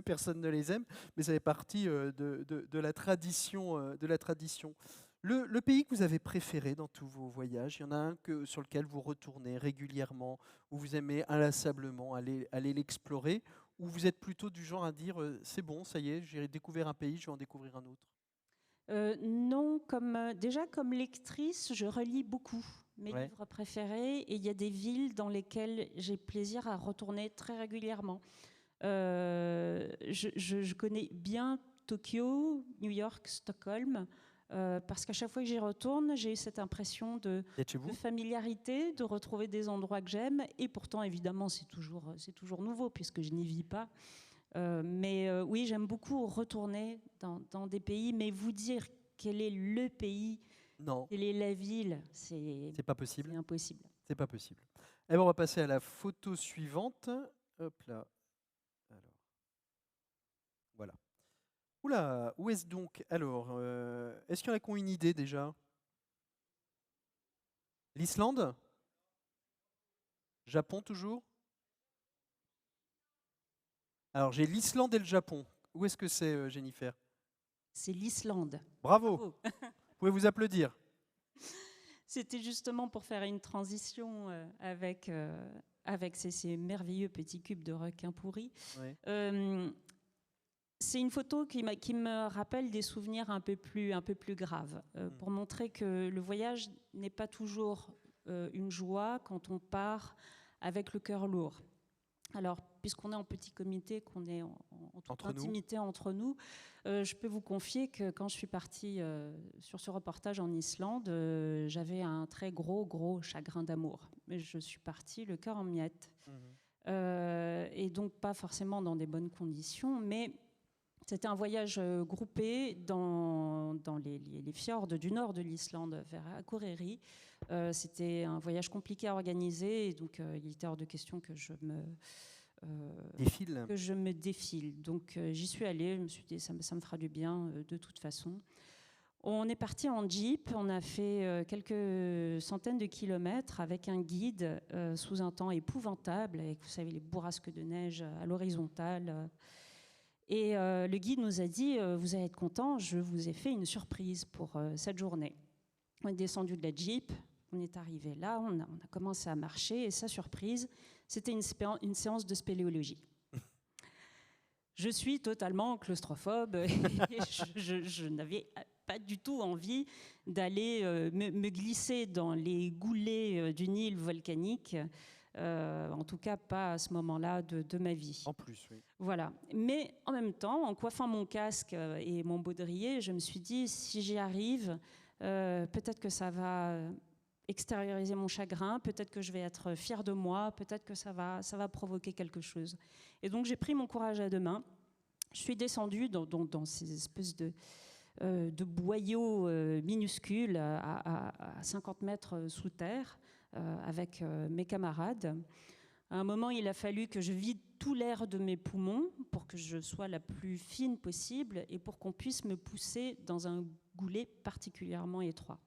Personne ne les aime, mais ça fait partie de la tradition. Le pays que vous avez préféré dans tous vos voyages, il y en a un sur lequel vous retournez régulièrement, où vous aimez inlassablement aller l'explorer, ou vous êtes plutôt du genre à dire c'est bon, ça y est, j'ai découvert un pays, je vais en découvrir un autre? Non, comme lectrice, je relis beaucoup mes livres préférés et il y a des villes dans lesquelles j'ai plaisir à retourner très régulièrement. Je connais bien Tokyo, New York, Stockholm. parce qu'à chaque fois que j'y retourne, j'ai eu cette impression D'être chez vous de familiarité, de retrouver des endroits que j'aime, et pourtant, évidemment, c'est toujours nouveau, puisque je n'y vis pas. Mais oui, j'aime beaucoup retourner dans des pays, mais vous dire quel est le pays, Non, quelle est la ville, c'est c'est pas possible. impossible. C'est pas possible. Eh ben, on va passer à la photo suivante. Hop là. Alors, voilà. Oula, où est-ce donc? Alors, est-ce qu'il y en a qui ont une idée déjà? L'Islande? Japon toujours? Alors, j'ai l'Islande et le Japon. Où est-ce que c'est, Jennifer? C'est l'Islande. Bravo. Oh. Vous pouvez vous applaudir. C'était justement pour faire une transition avec ces merveilleux petits cubes de requin pourri. Ouais. C'est une photo qui me rappelle des souvenirs un peu plus graves, pour montrer que le voyage n'est pas toujours une joie quand on part avec le cœur lourd. Alors, puisqu'on est en petit comité, qu'on est en toute Entre nous. intimité entre nous, je peux vous confier que quand je suis partie sur ce reportage en Islande, j'avais un très gros chagrin d'amour. Mais je suis partie le cœur en miettes. Et donc pas forcément dans des bonnes conditions, mais c'était un voyage groupé dans les fjords du nord de l'Islande, vers Akureyri. C'était un voyage compliqué à organiser, et donc il était hors de question que je me défile. Donc j'y suis allée, je me suis dit ça me fera du bien de toute façon. On est parti en jeep, on a fait quelques centaines de kilomètres avec un guide sous un temps épouvantable, avec, vous savez, les bourrasques de neige à l'horizontale. Et le guide nous a dit vous allez être contents, je vous ai fait une surprise pour cette journée. On est descendu de la Jeep, on est arrivé là, on a commencé à marcher, et sa surprise, c'était une séance de spéléologie. Je suis totalement claustrophobe et je n'avais pas du tout envie d'aller me glisser dans les goulets d'une île volcanique. En tout cas, pas à ce moment-là de ma vie. En plus, oui. Voilà. Mais en même temps, en coiffant mon casque et mon baudrier, je me suis dit, si j'y arrive, peut-être que ça va extérioriser mon chagrin, peut-être que je vais être fière de moi, peut-être que ça va provoquer quelque chose. Et donc, j'ai pris mon courage à deux mains. Je suis descendue dans ces espèces de boyaux minuscules à 50 mètres sous terre, avec mes camarades. À un moment, il a fallu que je vide tout l'air de mes poumons pour que je sois la plus fine possible et pour qu'on puisse me pousser dans un goulet particulièrement étroit.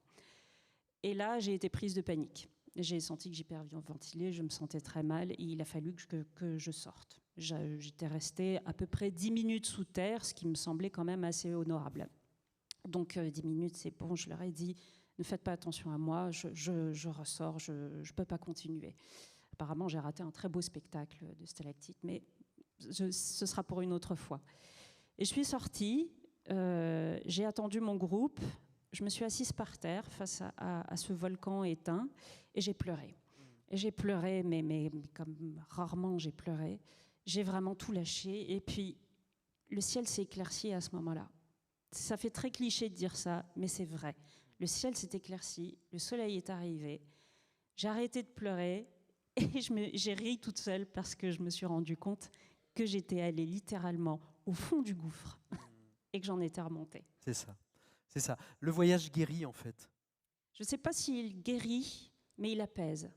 Et là, j'ai été prise de panique. J'ai senti que j'hyperventilais, je me sentais très mal et il a fallu que je sorte. J'étais restée à peu près 10 minutes sous terre, ce qui me semblait quand même assez honorable. Donc 10 minutes, c'est bon, je leur ai dit, ne faites pas attention à moi, je ressors, je ne peux pas continuer. Apparemment, j'ai raté un très beau spectacle de stalactites, mais ce sera pour une autre fois. Et je suis sortie, j'ai attendu mon groupe, je me suis assise par terre face à ce volcan éteint, et j'ai pleuré. Et j'ai pleuré, mais comme rarement j'ai pleuré. J'ai vraiment tout lâché, et puis le ciel s'est éclairci à ce moment-là. Ça fait très cliché de dire ça, mais c'est vrai. Le ciel s'est éclairci, le soleil est arrivé, j'ai arrêté de pleurer et j'ai ri toute seule parce que je me suis rendu compte que j'étais allée littéralement au fond du gouffre et que j'en étais remontée. C'est ça. C'est ça. Le voyage guérit, en fait. Je ne sais pas s'il guérit, mais il apaise.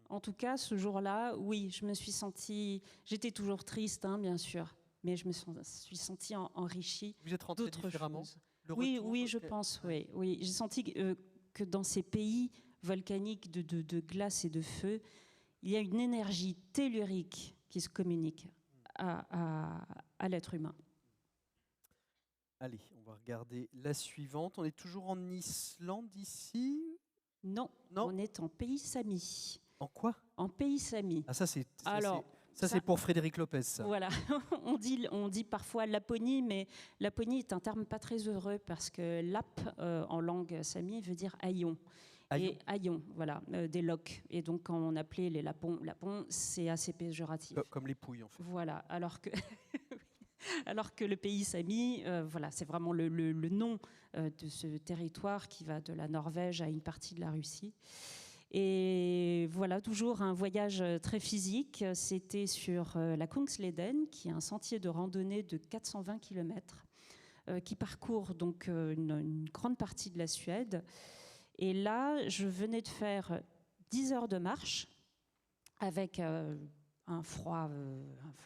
En tout cas, ce jour-là, oui, je me suis sentie... J'étais toujours triste, hein, bien sûr, mais je me suis sentie enrichie. Vous êtes rentré différemment? Oui, je pense, oui. J'ai senti que dans ces pays volcaniques de glace et de feu, il y a une énergie tellurique qui se communique à l'être humain. Allez, on va regarder la suivante. On est toujours en Islande ici? Non, on est en pays sami. En quoi? En pays sami. Ah, ça, c'est ça, pour Frédéric Lopez, ça. Voilà, on dit parfois Laponie, mais Laponie est un terme pas très heureux parce que Lap, en langue sami, veut dire haillon. Et haillon, voilà, des loques. Et donc, quand on appelait les lapons, c'est assez péjoratif. Comme les pouilles, en fait. Voilà, alors que... Alors que le pays Sami, voilà, c'est vraiment le nom de ce territoire qui va de la Norvège à une partie de la Russie. Et voilà, toujours un voyage très physique. C'était sur la Kungsleden, qui est un sentier de randonnée de 420 km, qui parcourt donc une grande partie de la Suède. Et là, je venais de faire 10 heures de marche avec un froid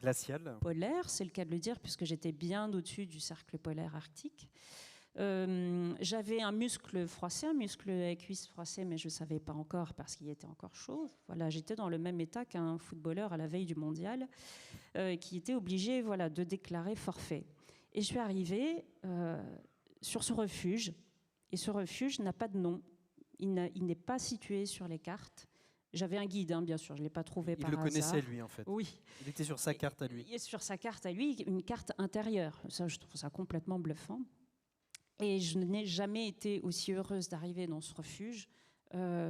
Glacial. polaire, c'est le cas de le dire, puisque j'étais bien au-dessus du cercle polaire arctique. J'avais un muscle froissé, un muscle à cuisse froissé, mais je ne savais pas encore parce qu'il était encore chaud. Voilà, j'étais dans le même état qu'un footballeur à la veille du mondial qui était obligé, voilà, de déclarer forfait. Et je suis arrivée sur ce refuge, et ce refuge n'a pas de nom. Il n'est pas situé sur les cartes. J'avais un guide, bien sûr, je ne l'ai pas trouvé par hasard. Il le connaissait, lui, en fait. Oui. Il était sur sa carte à lui. Il est sur sa carte à lui, une carte intérieure. Ça, je trouve ça complètement bluffant. Et je n'ai jamais été aussi heureuse d'arriver dans ce refuge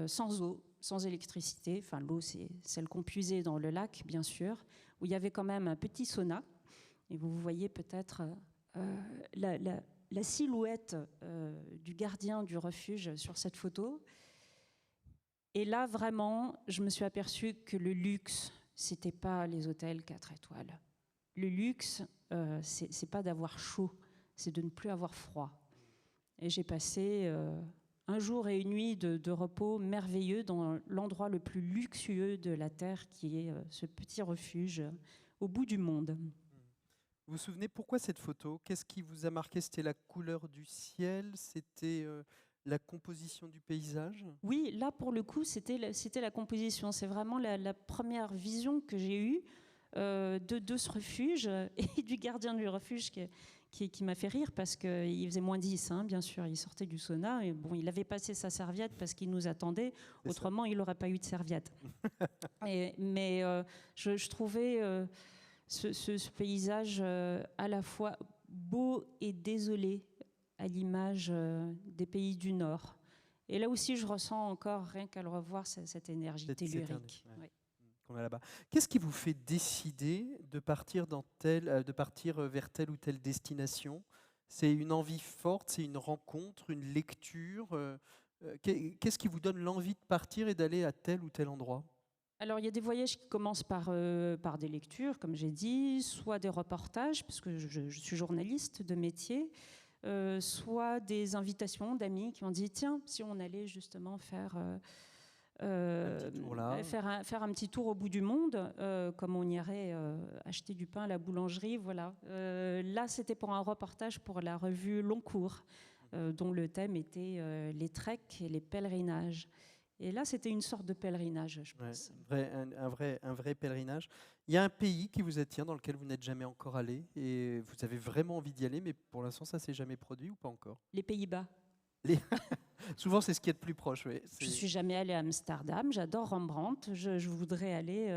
sans eau, sans électricité. Enfin, l'eau, c'est celle qu'on puisait dans le lac, bien sûr, où il y avait quand même un petit sauna. Et vous voyez peut-être la silhouette du gardien du refuge sur cette photo. Et là, vraiment, je me suis aperçue que le luxe, c'était pas les hôtels 4 étoiles. Le luxe, c'est pas d'avoir chaud, c'est de ne plus avoir froid. Et j'ai passé un jour et une nuit de repos merveilleux dans l'endroit le plus luxueux de la Terre, qui est ce petit refuge au bout du monde. Vous vous souvenez pourquoi cette photo? Qu'est-ce qui vous a marqué? C'était la couleur du ciel? C'était la composition du paysage? Oui, là pour le coup, c'était la composition. C'est vraiment la première vision que j'ai eue de ce refuge et du gardien du refuge qui m'a fait rire parce qu'il faisait moins 10, bien sûr. Il sortait du sauna et bon, il avait passé sa serviette parce qu'il nous attendait. Autrement, il n'aurait pas eu de serviette. Mais je trouvais ce paysage à la fois beau et désolé, à l'image des pays du Nord. Et là aussi, je ressens encore, rien qu'à le revoir, cette énergie tellurique. Ouais. Qu'on a là-bas. Qu'est-ce qui vous fait décider de partir vers telle ou telle destination? C'est une envie forte, c'est une rencontre, une lecture. Qu'est-ce qui vous donne l'envie de partir et d'aller à tel ou tel endroit? Alors, il y a des voyages qui commencent par des lectures, comme j'ai dit, soit des reportages, parce que je suis journaliste de métier, soit des invitations d'amis qui ont dit tiens, si on allait justement faire un petit tour au bout du monde, comme on irait acheter du pain à la boulangerie, voilà. Là, c'était pour un reportage pour la revue Long Cours, dont le thème était les treks et les pèlerinages. Et là, c'était une sorte de pèlerinage, je pense. Un vrai pèlerinage. Il y a un pays qui vous attire, dans lequel vous n'êtes jamais encore allé, et vous avez vraiment envie d'y aller, mais pour l'instant, ça ne s'est jamais produit ou pas encore? Les Pays-Bas. Souvent, c'est ce qui est le plus proche. Oui. Je ne suis jamais allée à Amsterdam, j'adore Rembrandt, je voudrais aller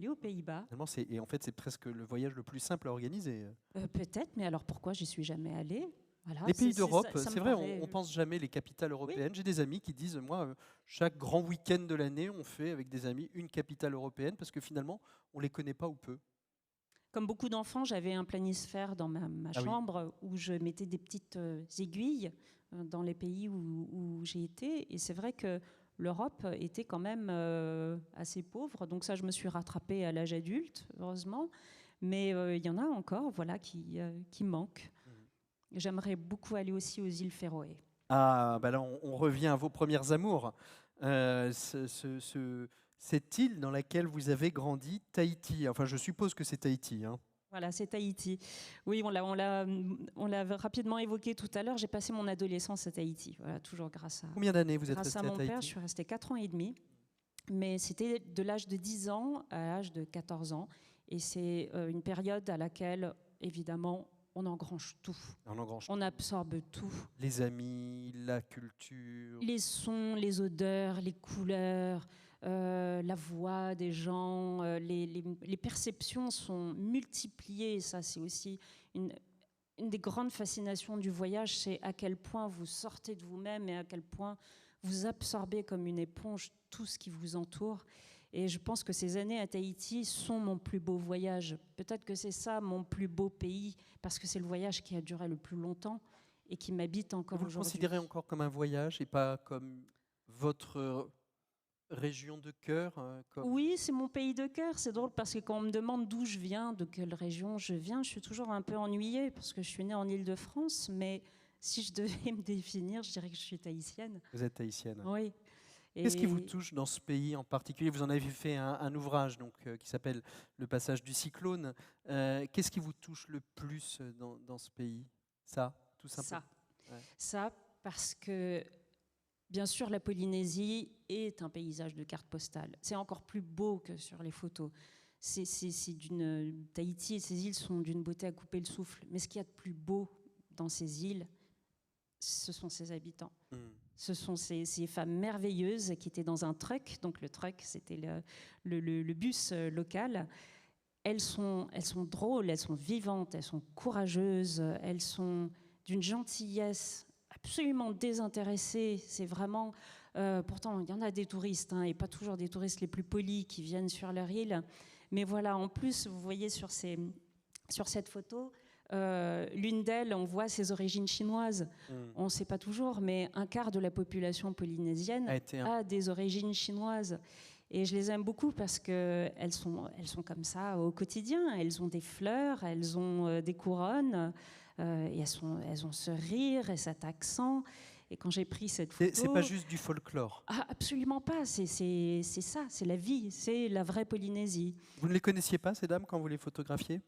aux Pays-Bas. Et en fait, c'est presque le voyage le plus simple à organiser. Peut-être, mais alors pourquoi j'y suis jamais allée? Voilà, les pays d'Europe, ça c'est vrai, on ne pense jamais les capitales européennes. Oui. J'ai des amis qui disent, moi, chaque grand week-end de l'année, on fait avec des amis une capitale européenne parce que finalement, on ne les connaît pas ou peu. Comme beaucoup d'enfants, j'avais un planisphère dans ma chambre où je mettais des petites aiguilles dans les pays où j'ai été. Et c'est vrai que l'Europe était quand même assez pauvre. Donc ça, je me suis rattrapée à l'âge adulte, heureusement. Mais il y en a encore qui manquent. J'aimerais beaucoup aller aussi aux îles Féroé. Ah, bah là, on revient à vos premières amours. Cette île dans laquelle vous avez grandi, Tahiti. Enfin, je suppose que c'est Tahiti. Voilà, c'est Tahiti. Oui, on l'a rapidement évoqué tout à l'heure. J'ai passé mon adolescence à Tahiti. Voilà, toujours grâce à. Combien d'années vous êtes resté à Tahiti? Grâce à mon père, je suis restée 4 ans et demi. Mais c'était de l'âge de 10 ans à l'âge de 14 ans. Et c'est une période à laquelle, évidemment, on engrange tout. On absorbe tout. Les amis, la culture. Les sons, les odeurs, les couleurs, la voix des gens. Les perceptions sont multipliées. Ça, c'est aussi une des grandes fascinations du voyage, c'est à quel point vous sortez de vous-même et à quel point vous absorbez comme une éponge tout ce qui vous entoure. Et je pense que ces années à Tahiti sont mon plus beau voyage. Peut-être que c'est ça mon plus beau pays, parce que c'est le voyage qui a duré le plus longtemps et qui m'habite encore Vous le aujourd'hui. considérez encore comme un voyage et pas comme votre région de cœur Oui, c'est mon pays de cœur. C'est drôle parce que quand on me demande d'où je viens, de quelle région je viens, je suis toujours un peu ennuyée parce que je suis née en Île-de-France, mais si je devais me définir, je dirais que je suis tahitienne. Vous êtes tahitienne. Oui. Qu'est-ce qui vous Et touche dans ce pays en particulier? Vous en avez fait un ouvrage donc, qui s'appelle Le passage du cyclone. Qu'est-ce qui vous touche le plus dans ce pays? Ça, tout simplement. ça, Ouais. ça, parce que bien sûr, la Polynésie est un paysage de carte postale. C'est encore plus beau que sur les photos. Tahiti et ces îles sont d'une beauté à couper le souffle. Mais ce qu'il y a de plus beau dans ces îles, ce sont ses habitants. Mm. Ce sont ces femmes merveilleuses qui étaient dans un truck. Donc le truck, c'était le bus local. Elles sont drôles, elles sont vivantes, elles sont courageuses, elles sont d'une gentillesse absolument désintéressée. C'est vraiment... pourtant, il y en a des touristes, et pas toujours des touristes les plus polis qui viennent sur leur île. Mais voilà, en plus, vous voyez sur cette photo... l'une d'elles, on voit ses origines chinoises. On ne sait pas toujours, mais un quart de la population polynésienne a des origines chinoises. Et je les aime beaucoup parce qu'elles sont comme ça au quotidien. Elles ont des fleurs, elles ont des couronnes, et elles ont ce rire et cet accent. Et quand j'ai pris cette photo... C'est pas juste du folklore. Ah, absolument pas, c'est ça, c'est la vie, c'est la vraie Polynésie. Vous ne les connaissiez pas, ces dames, quand vous les photographiez?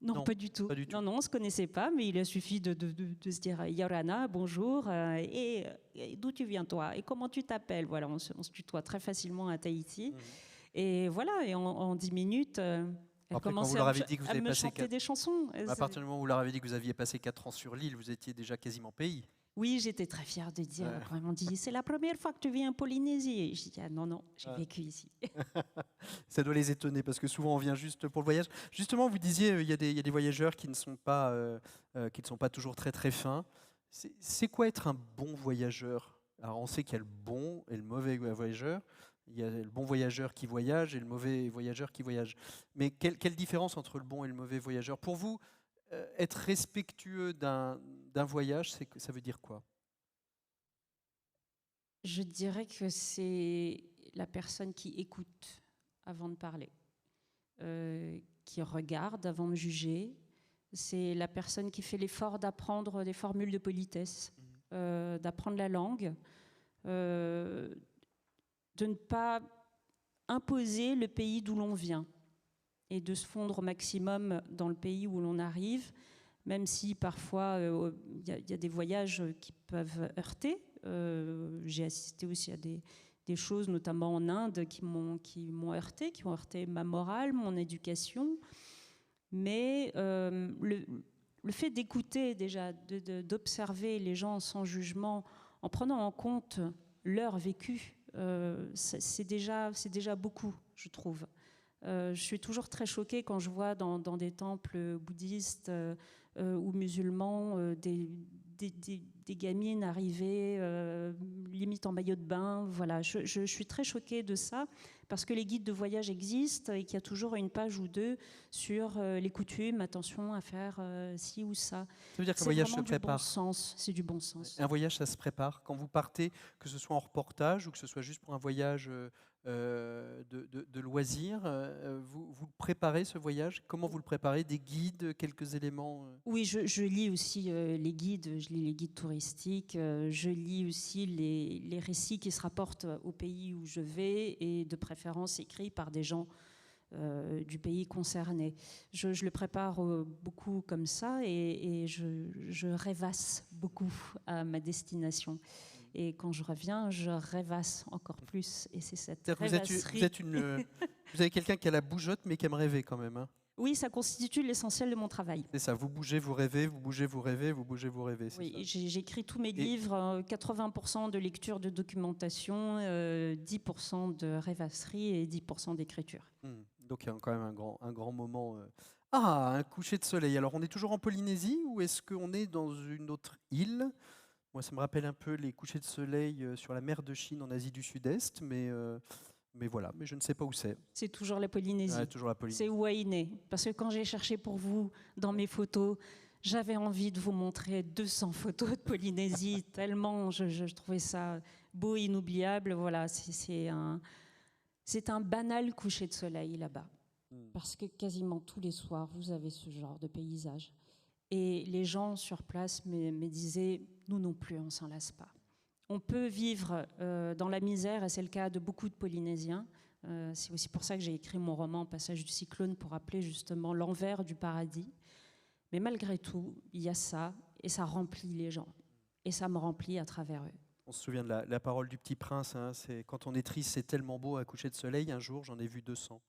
Non, pas du tout. Pas du tout. Non, on ne se connaissait pas, mais il a suffi de se dire Yorana, bonjour, et d'où tu viens toi, et comment tu t'appelles. Voilà, on se tutoie très facilement à Tahiti. Et voilà, et en 10 minutes, elle commençait à me chanter des chansons. À partir du moment où vous leur avez dit que vous aviez passé 4 ans sur l'île, vous étiez déjà quasiment pays. Oui, j'étais très fière de dire, quand ils m'ont dit, c'est la première fois que tu viens en Polynésie. Et j'ai dit, non, j'ai vécu ici. Ça doit les étonner, parce que souvent on vient juste pour le voyage. Justement, vous disiez, il y a des voyageurs qui ne sont pas toujours très très fins. C'est quoi être un bon voyageur? Alors on sait qu'il y a le bon et le mauvais voyageur. Il y a le bon voyageur qui voyage et le mauvais voyageur qui voyage. Mais quelle différence entre le bon et le mauvais voyageur? Pour vous, être respectueux d'un voyage, ça veut dire quoi? Je dirais que c'est la personne qui écoute avant de parler, qui regarde avant de juger. C'est la personne qui fait l'effort d'apprendre des formules de politesse, d'apprendre la langue, de ne pas imposer le pays d'où l'on vient et de se fondre au maximum dans le pays où l'on arrive, même si parfois il y a des voyages qui peuvent heurter. J'ai assisté aussi à des choses, notamment en Inde, qui m'ont heurté, qui ont heurté ma morale, mon éducation. Mais le fait d'écouter déjà, d'observer les gens sans jugement, en prenant en compte leur vécu, c'est déjà beaucoup, je trouve. Je suis toujours très choquée quand je vois dans des temples bouddhistes ou musulmans des gamines arriver limite en maillot de bain. Voilà, je suis très choquée de ça parce que les guides de voyage existent et qu'il y a toujours une page ou deux sur les coutumes, attention à faire ci ou ça. Ça veut dire qu'un voyage se prépare. C'est du bon sens. Un voyage, ça se prépare. Quand vous partez, que ce soit en reportage ou que ce soit juste pour un voyage de loisirs, vous préparez ce voyage? Comment vous le préparez? Des guides, quelques éléments Oui, je lis aussi les guides, je lis les guides touristiques, je lis aussi les récits qui se rapportent au pays où je vais et de préférence écrits par des gens du pays concerné. Je le prépare beaucoup comme ça et je rêvasse beaucoup à ma destination. Et quand je reviens, je rêvasse encore plus. Et c'est cette rêvasserie... Vous avez quelqu'un qui a la bougeotte, mais qui aime rêver quand même. Hein. Oui, ça constitue l'essentiel de mon travail. C'est ça, vous bougez, vous rêvez, vous bougez, vous rêvez, vous bougez, vous rêvez. Oui, j'écris tous mes livres, 80% de lecture de documentation, 10% de rêvasserie et 10% d'écriture. Donc il y a quand même un grand moment... Ah, un coucher de soleil. Alors on est toujours en Polynésie ou est-ce qu'on est dans une autre île? Moi, ça me rappelle un peu les couchers de soleil sur la mer de Chine en Asie du Sud-Est, mais Mais voilà, mais je ne sais pas où c'est. C'est toujours la Polynésie. Ouais, toujours la Polynésie. C'est Wainé. Parce que quand j'ai cherché pour vous dans mes photos, j'avais envie de vous montrer 200 photos de Polynésie, tellement je trouvais ça beau, inoubliable. Voilà, c'est un banal coucher de soleil là-bas. Parce que quasiment tous les soirs, vous avez ce genre de paysage. Et les gens sur place me disaient, nous non plus, on ne s'en lasse pas. On peut vivre dans la misère, et c'est le cas de beaucoup de Polynésiens. C'est aussi pour ça que j'ai écrit mon roman Passage du cyclone, pour rappeler justement l'envers du paradis. Mais malgré tout, il y a ça, et ça remplit les gens. Et ça me remplit à travers eux. On se souvient de la parole du Petit Prince, hein, c'est quand on est triste, c'est tellement beau à coucher de soleil. Un jour, j'en ai vu 200.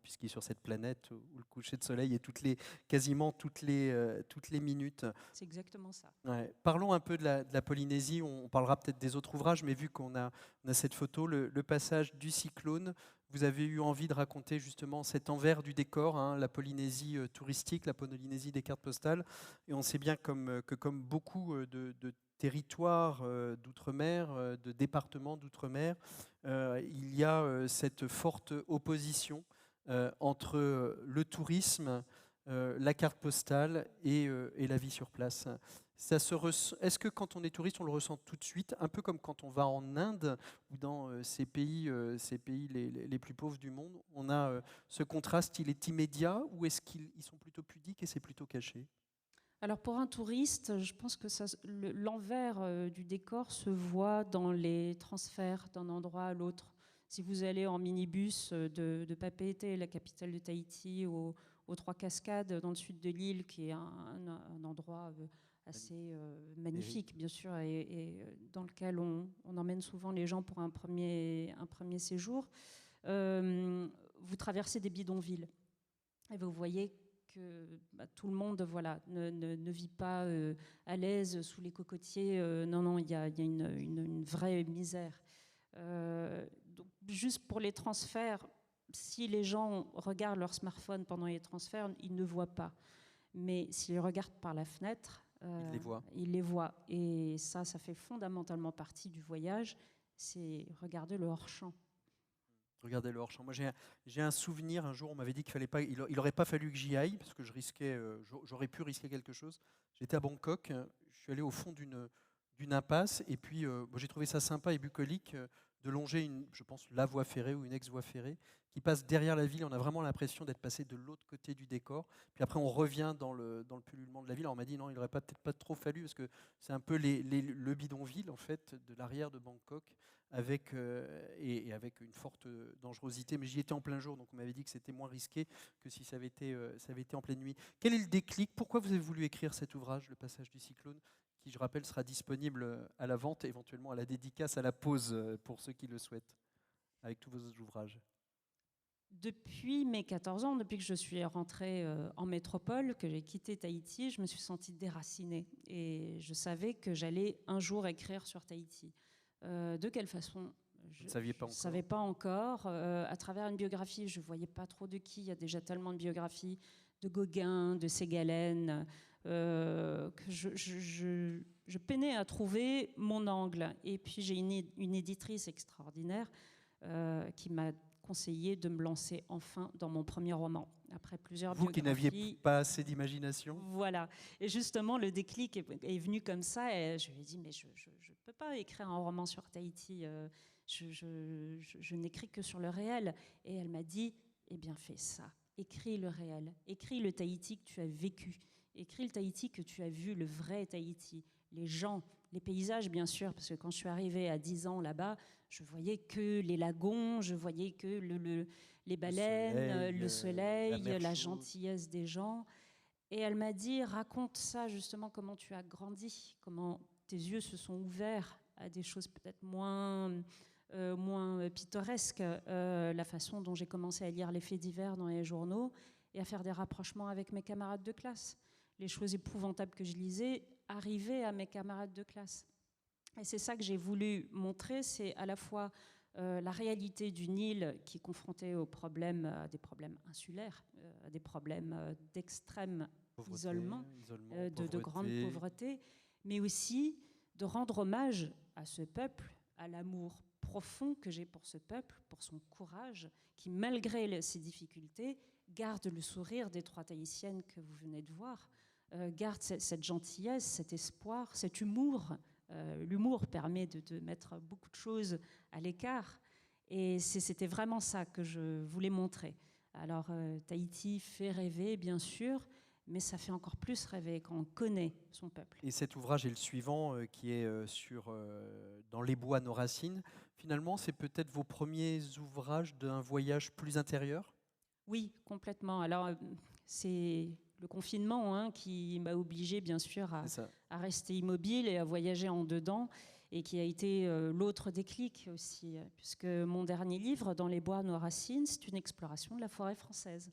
Puisqu'il est sur cette planète où le coucher de soleil est quasiment toutes les minutes. C'est exactement ça. Ouais. Parlons un peu de la Polynésie, on parlera peut-être des autres ouvrages, mais vu qu'on a cette photo, le passage du cyclone, vous avez eu envie de raconter justement cet envers du décor, hein, la Polynésie touristique, la Polynésie des cartes postales, et on sait bien que comme beaucoup de territoires d'outre-mer, de départements d'outre-mer, il y a cette forte opposition entre le tourisme, la carte postale et la vie sur place. Est-ce que quand on est touriste, on le ressent tout de suite, un peu comme quand on va en Inde ou dans ces pays les plus pauvres du monde, on a ce contraste, il est immédiat, ou est-ce qu'ils sont plutôt pudiques et c'est plutôt caché? Alors pour un touriste, je pense que l'envers du décor se voit dans les transferts d'un endroit à l'autre. Si vous allez en minibus de Papeete, la capitale de Tahiti, aux Trois Cascades, dans le sud de l'île, qui est un endroit assez magnifique, bien sûr, et dans lequel on emmène souvent les gens pour un premier séjour, vous traversez des bidonvilles. Et vous voyez que tout le monde ne vit pas à l'aise sous les cocotiers. Non, il y a une vraie misère. Donc, juste pour les transferts, si les gens regardent leur smartphone pendant les transferts, ils ne voient pas. Mais s'ils regardent par la fenêtre, ils les voient. Et ça fait fondamentalement partie du voyage, c'est regarder le hors-champ. Regardez le hors-champ. Moi, j'ai un souvenir, un jour, on m'avait dit qu'il n'aurait pas fallu que j'y aille, parce que j'aurais pu risquer quelque chose. J'étais à Bangkok, je suis allé au fond d'une impasse, et puis j'ai trouvé ça sympa et bucolique de longer, je pense, la voie ferrée ou une ex-voie ferrée, qui passe derrière la ville. On a vraiment l'impression d'être passé de l'autre côté du décor. Puis après, on revient dans le pullulement de la ville. Alors, on m'a dit non, il n'aurait peut-être pas trop fallu, parce que c'est un peu le bidonville, en fait, de l'arrière de Bangkok, avec une forte dangerosité. Mais j'y étais en plein jour, donc on m'avait dit que c'était moins risqué que si ça avait été en pleine nuit. Quel est le déclic? Pourquoi vous avez voulu écrire cet ouvrage, Le Passage du cyclone, qui, je rappelle, sera disponible à la vente, éventuellement à la dédicace, à la pause, pour ceux qui le souhaitent, avec tous vos autres ouvrages? Depuis mes 14 ans, depuis que je suis rentrée en métropole, que j'ai quitté Tahiti, je me suis sentie déracinée. Et je savais que j'allais un jour écrire sur Tahiti. De quelle façon? Je ne savais pas encore. À travers une biographie, je ne voyais pas trop de qui. Il y a déjà tellement de biographies de Gauguin, de Ségalen, que je peinais à trouver mon angle. Et puis j'ai une éditrice extraordinaire qui m'a conseillé de me lancer enfin dans mon premier roman, après plusieurs biographies. Vous qui n'aviez pas assez d'imagination. Voilà. Et justement, le déclic est venu comme ça. Et je lui ai dit, mais je ne peux pas écrire un roman sur Tahiti. Je n'écris que sur le réel. Et elle m'a dit, eh bien, fais ça. Écris le réel. Écris le Tahiti que tu as vécu. Écris le Tahiti que tu as vu, le vrai Tahiti. Les gens, les paysages, bien sûr, parce que quand je suis arrivée à 10 ans là-bas, je voyais que les lagons, je voyais que les baleines, le soleil, la gentillesse des gens. Et elle m'a dit, raconte ça justement, comment tu as grandi, comment tes yeux se sont ouverts à des choses peut-être moins pittoresques, la façon dont j'ai commencé à lire les faits divers dans les journaux et à faire des rapprochements avec mes camarades de classe. Les choses épouvantables que je lisais arrivaient à mes camarades de classe. Et c'est ça que j'ai voulu montrer, c'est à la fois la réalité d'une île qui est confrontée aux problèmes, à des problèmes insulaires, à des problèmes d'extrême isolement, de grande pauvreté, mais aussi de rendre hommage à ce peuple, à l'amour profond que j'ai pour ce peuple, pour son courage, qui, malgré ses difficultés, garde le sourire des 3 Tahitiennes que vous venez de voir, garde cette gentillesse, cet espoir, cet humour. L'humour permet de mettre beaucoup de choses à l'écart. Et c'était vraiment ça que je voulais montrer. Alors, Tahiti fait rêver, bien sûr, mais ça fait encore plus rêver quand on connaît son peuple. Et cet ouvrage est le suivant, qui est dans les bois nos racines. Finalement, c'est peut-être vos premiers ouvrages d'un voyage plus intérieur ? Oui, complètement. Alors, c'est le confinement qui m'a obligée, bien sûr, à rester immobile et à voyager en dedans, et qui a été l'autre déclic aussi, puisque mon dernier livre, Dans les bois nos racines, c'est une exploration de la forêt française,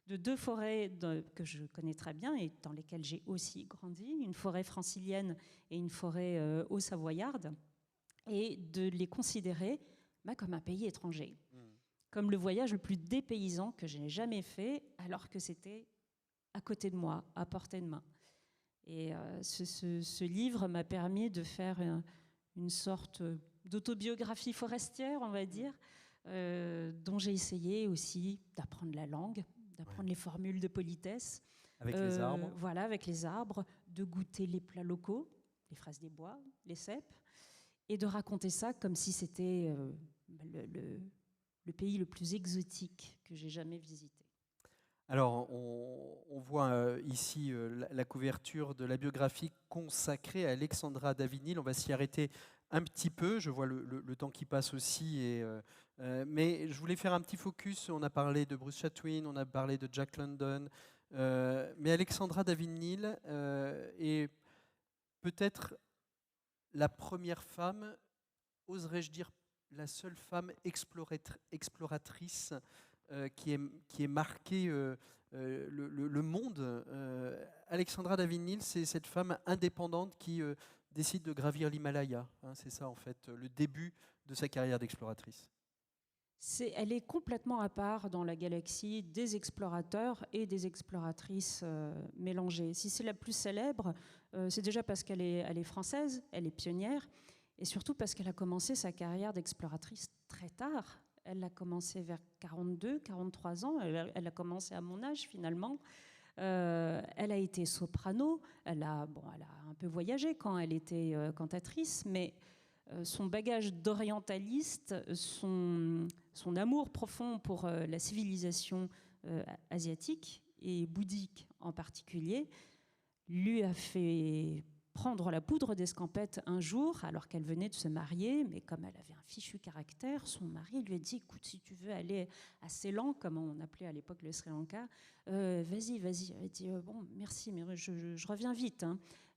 de 2 forêts que je connais très bien et dans lesquelles j'ai aussi grandi, une forêt francilienne et une forêt haut-savoyarde, et de les considérer comme un pays étranger, comme le voyage le plus dépaysant que j'ai jamais fait, alors que c'était à côté de moi, à portée de main. Et ce livre m'a permis de faire une sorte d'autobiographie forestière, on va dire, dont j'ai essayé aussi d'apprendre la langue, d'apprendre les formules de politesse. Avec les arbres. Voilà, avec les arbres, de goûter les plats locaux, les fraises des bois, les cèpes, et de raconter ça comme si c'était le pays le plus exotique que j'ai jamais visité. Alors, on voit ici la couverture de la biographie consacrée à Alexandra David-Néel. On va s'y arrêter un petit peu. Je vois le temps qui passe aussi. Mais je voulais faire un petit focus. On a parlé de Bruce Chatwin, on a parlé de Jack London. Mais Alexandra David-Néel est peut-être la première femme, oserais-je dire la seule femme exploratrice qui est marqué le monde. Alexandra David-Néel, c'est cette femme indépendante qui décide de gravir l'Himalaya. C'est ça, en fait, le début de sa carrière d'exploratrice. Elle est complètement à part dans la galaxie des explorateurs et des exploratrices mélangées. Si c'est la plus célèbre, c'est déjà parce qu'elle est française, elle est pionnière, et surtout parce qu'elle a commencé sa carrière d'exploratrice très tard. Elle a commencé vers 42, 43 ans. Elle a commencé à mon âge, finalement. Elle a été soprano. Elle a un peu voyagé quand elle était cantatrice, mais son bagage d'orientaliste, son amour profond pour la civilisation asiatique et bouddhique en particulier, lui a fait prendre la poudre d'escampette un jour, alors qu'elle venait de se marier, mais comme elle avait un fichu caractère, son mari lui a dit « Écoute, si tu veux aller à Ceylan, comme on appelait à l'époque le Sri Lanka, vas-y. » Elle a dit « Bon, merci, mais je reviens vite. »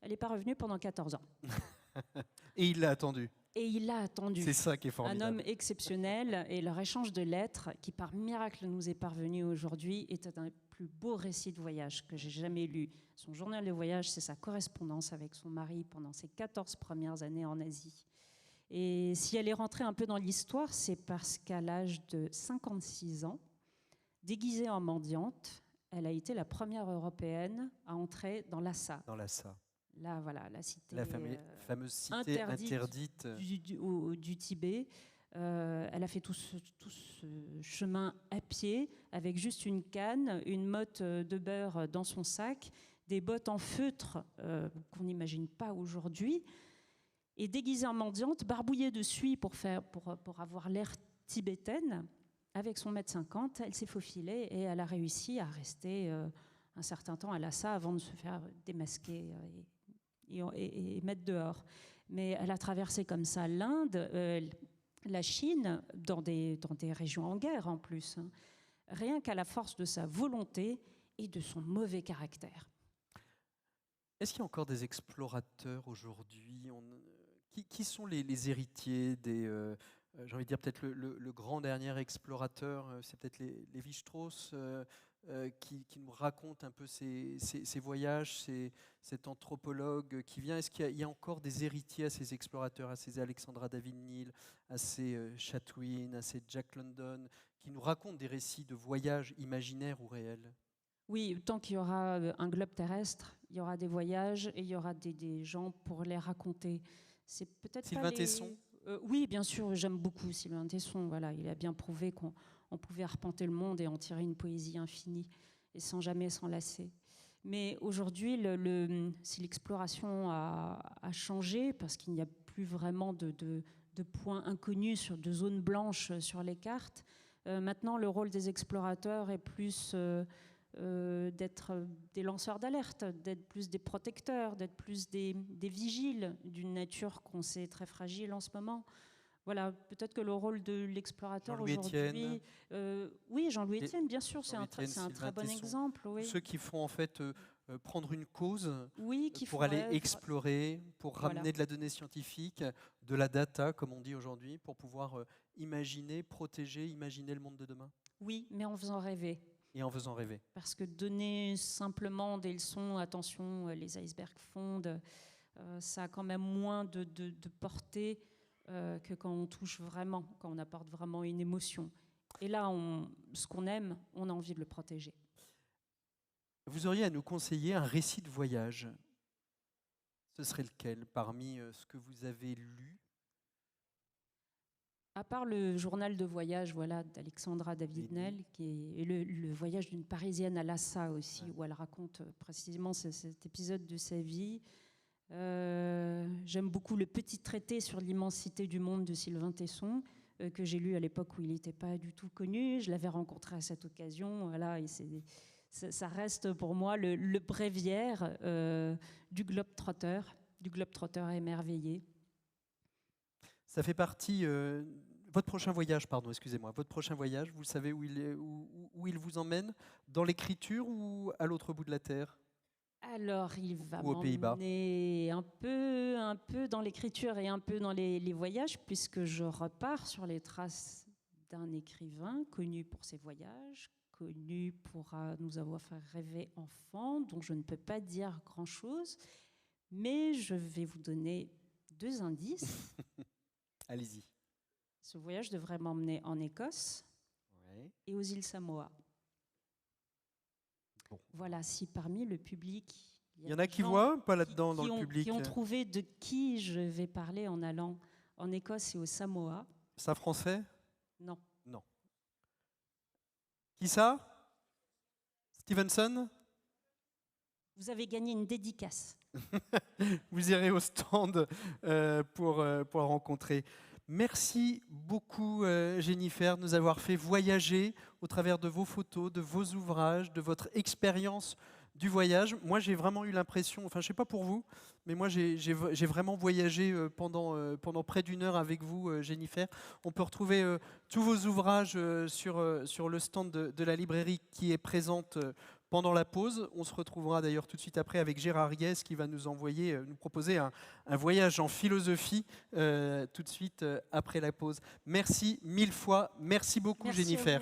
Elle n'est pas revenue pendant 14 ans. Et il l'a attendu. Et il l'a attendu. C'est ça qui est formidable. Un homme exceptionnel, et leur échange de lettres, qui par miracle nous est parvenu aujourd'hui, est un des plus beaux récits de voyage que j'ai jamais lu. Son journal de voyage, c'est sa correspondance avec son mari pendant ses 14 premières années en Asie. Et si elle est rentrée un peu dans l'histoire, c'est parce qu'à l'âge de 56 ans, déguisée en mendiante, elle a été la première Européenne à entrer dans Lhasa. Dans Lhasa. Là, voilà, la cité, la fameuse cité interdite du Tibet. Elle a fait tout ce chemin à pied, avec juste une canne, une motte de beurre dans son sac, des bottes en feutre qu'on n'imagine pas aujourd'hui, et déguisée en mendiante, barbouillée de suie pour avoir l'air tibétaine. Avec son 1m50, elle s'est faufilée et elle a réussi à rester un certain temps à Lhasa avant de se faire démasquer et mettre dehors. Mais elle a traversé comme ça l'Inde, la Chine, dans des régions en guerre en plus, rien qu'à la force de sa volonté et de son mauvais caractère. Est-ce qu'il y a encore des explorateurs aujourd'hui qui sont les héritiers des... j'ai envie de dire peut-être le grand dernier explorateur, c'est peut-être Lévi-Strauss, qui nous raconte un peu ses voyages, cet anthropologue qui vient. Est-ce qu'il y a encore des héritiers à ces explorateurs, à ces Alexandra David-Néel, à ces Chatwin, à ces Jack London, qui nous racontent des récits de voyages imaginaires ou réels? Oui, tant qu'il y aura un globe terrestre, il y aura des voyages et il y aura des gens pour les raconter. C'est peut-être Sylvain pas Tesson Oui, bien sûr, j'aime beaucoup Sylvain Tesson. Voilà, il a bien prouvé qu'on pouvait arpenter le monde et en tirer une poésie infinie et sans jamais s'en lasser. Mais aujourd'hui, si l'exploration a changé, parce qu'il n'y a plus vraiment de points inconnus, de zones blanches sur les cartes, maintenant le rôle des explorateurs est plus d'être des lanceurs d'alerte, d'être plus des protecteurs, d'être plus des vigiles d'une nature qu'on sait très fragile en ce moment. Voilà, peut-être que le rôle de l'explorateur aujourd'hui... oui, Jean-Louis Etienne, bien sûr, c'est un très bon exemple. Oui. Ceux qui font en fait prendre une cause oui, pour aller explorer, pour ramener de la donnée scientifique, de la data, comme on dit aujourd'hui, pour pouvoir imaginer, protéger, imaginer le monde de demain. Oui, mais en faisant rêver. Et en faisant rêver. Parce que donner simplement des leçons, attention, les icebergs fondent, ça a quand même moins de portée que quand on touche vraiment, quand on apporte vraiment une émotion. Et là, ce qu'on aime, on a envie de le protéger. Vous auriez à nous conseiller un récit de voyage. Ce serait lequel parmi ce que vous avez lu? À part le journal de voyage d'Alexandra David-Nel, qui est le voyage d'une Parisienne à Lhasa aussi, où elle raconte précisément cet épisode de sa vie. J'aime beaucoup le petit traité sur l'immensité du monde de Sylvain Tesson, que j'ai lu à l'époque où il n'était pas du tout connu. Je l'avais rencontré à cette occasion. Voilà, et ça reste pour moi le bréviaire du globe-trotteur émerveillé. Ça fait partie... votre prochain voyage, votre prochain voyage, vous savez où il vous emmène? Dans l'écriture ou à l'autre bout de la Terre? Alors, il va m'emmener un peu dans l'écriture et un peu dans les voyages, puisque je repars sur les traces d'un écrivain connu pour ses voyages, connu pour nous avoir fait rêver enfant, dont je ne peux pas dire grand-chose, mais je vais vous donner 2 indices. Allez-y. Ce voyage devrait m'emmener en Écosse et aux îles Samoa. Bon. Voilà, si parmi le public... Il y en a qui voient, pas là-dedans dans le public. Qui ont trouvé de qui je vais parler en allant en Écosse et aux Samoa. Ça français? Non. Non. Qui ça? Stevenson? Vous avez gagné une dédicace. Vous irez au stand pour la rencontrer. Merci beaucoup, Jennifer, de nous avoir fait voyager au travers de vos photos, de vos ouvrages, de votre expérience du voyage. Moi, j'ai vraiment eu l'impression, enfin, je ne sais pas pour vous, mais moi, j'ai vraiment voyagé pendant près d'1 heure avec vous, Jennifer. On peut retrouver tous vos ouvrages sur le stand de la librairie qui est présente pendant la pause. On se retrouvera d'ailleurs tout de suite après avec Gérard Guès qui va nous proposer un voyage en philosophie tout de suite après la pause. Merci 1000 fois. Merci beaucoup, merci Jennifer.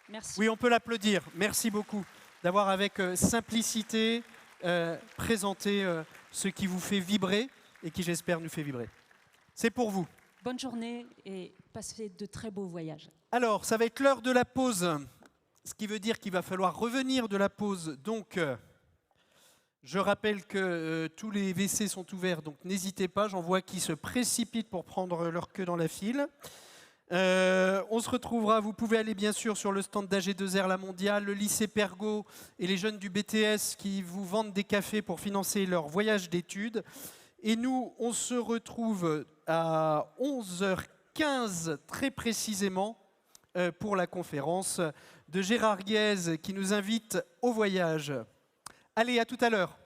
Merci. Oui, on peut l'applaudir. Merci beaucoup d'avoir avec simplicité présenté ce qui vous fait vibrer et qui, j'espère, nous fait vibrer. C'est pour vous. Bonne journée et passez de très beaux voyages. Alors, ça va être l'heure de la pause. Ce qui veut dire qu'il va falloir revenir de la pause. Donc, je rappelle que tous les WC sont ouverts, donc n'hésitez pas. J'en vois qui se précipitent pour prendre leur queue dans la file. On se retrouvera, vous pouvez aller bien sûr sur le stand d'AG2R La Mondiale, le lycée Pergaud et les jeunes du BTS qui vous vendent des cafés pour financer leur voyage d'études. Et nous, on se retrouve à 11h15 très précisément pour la conférence de Gérard Guès qui nous invite au voyage. Allez, à tout à l'heure.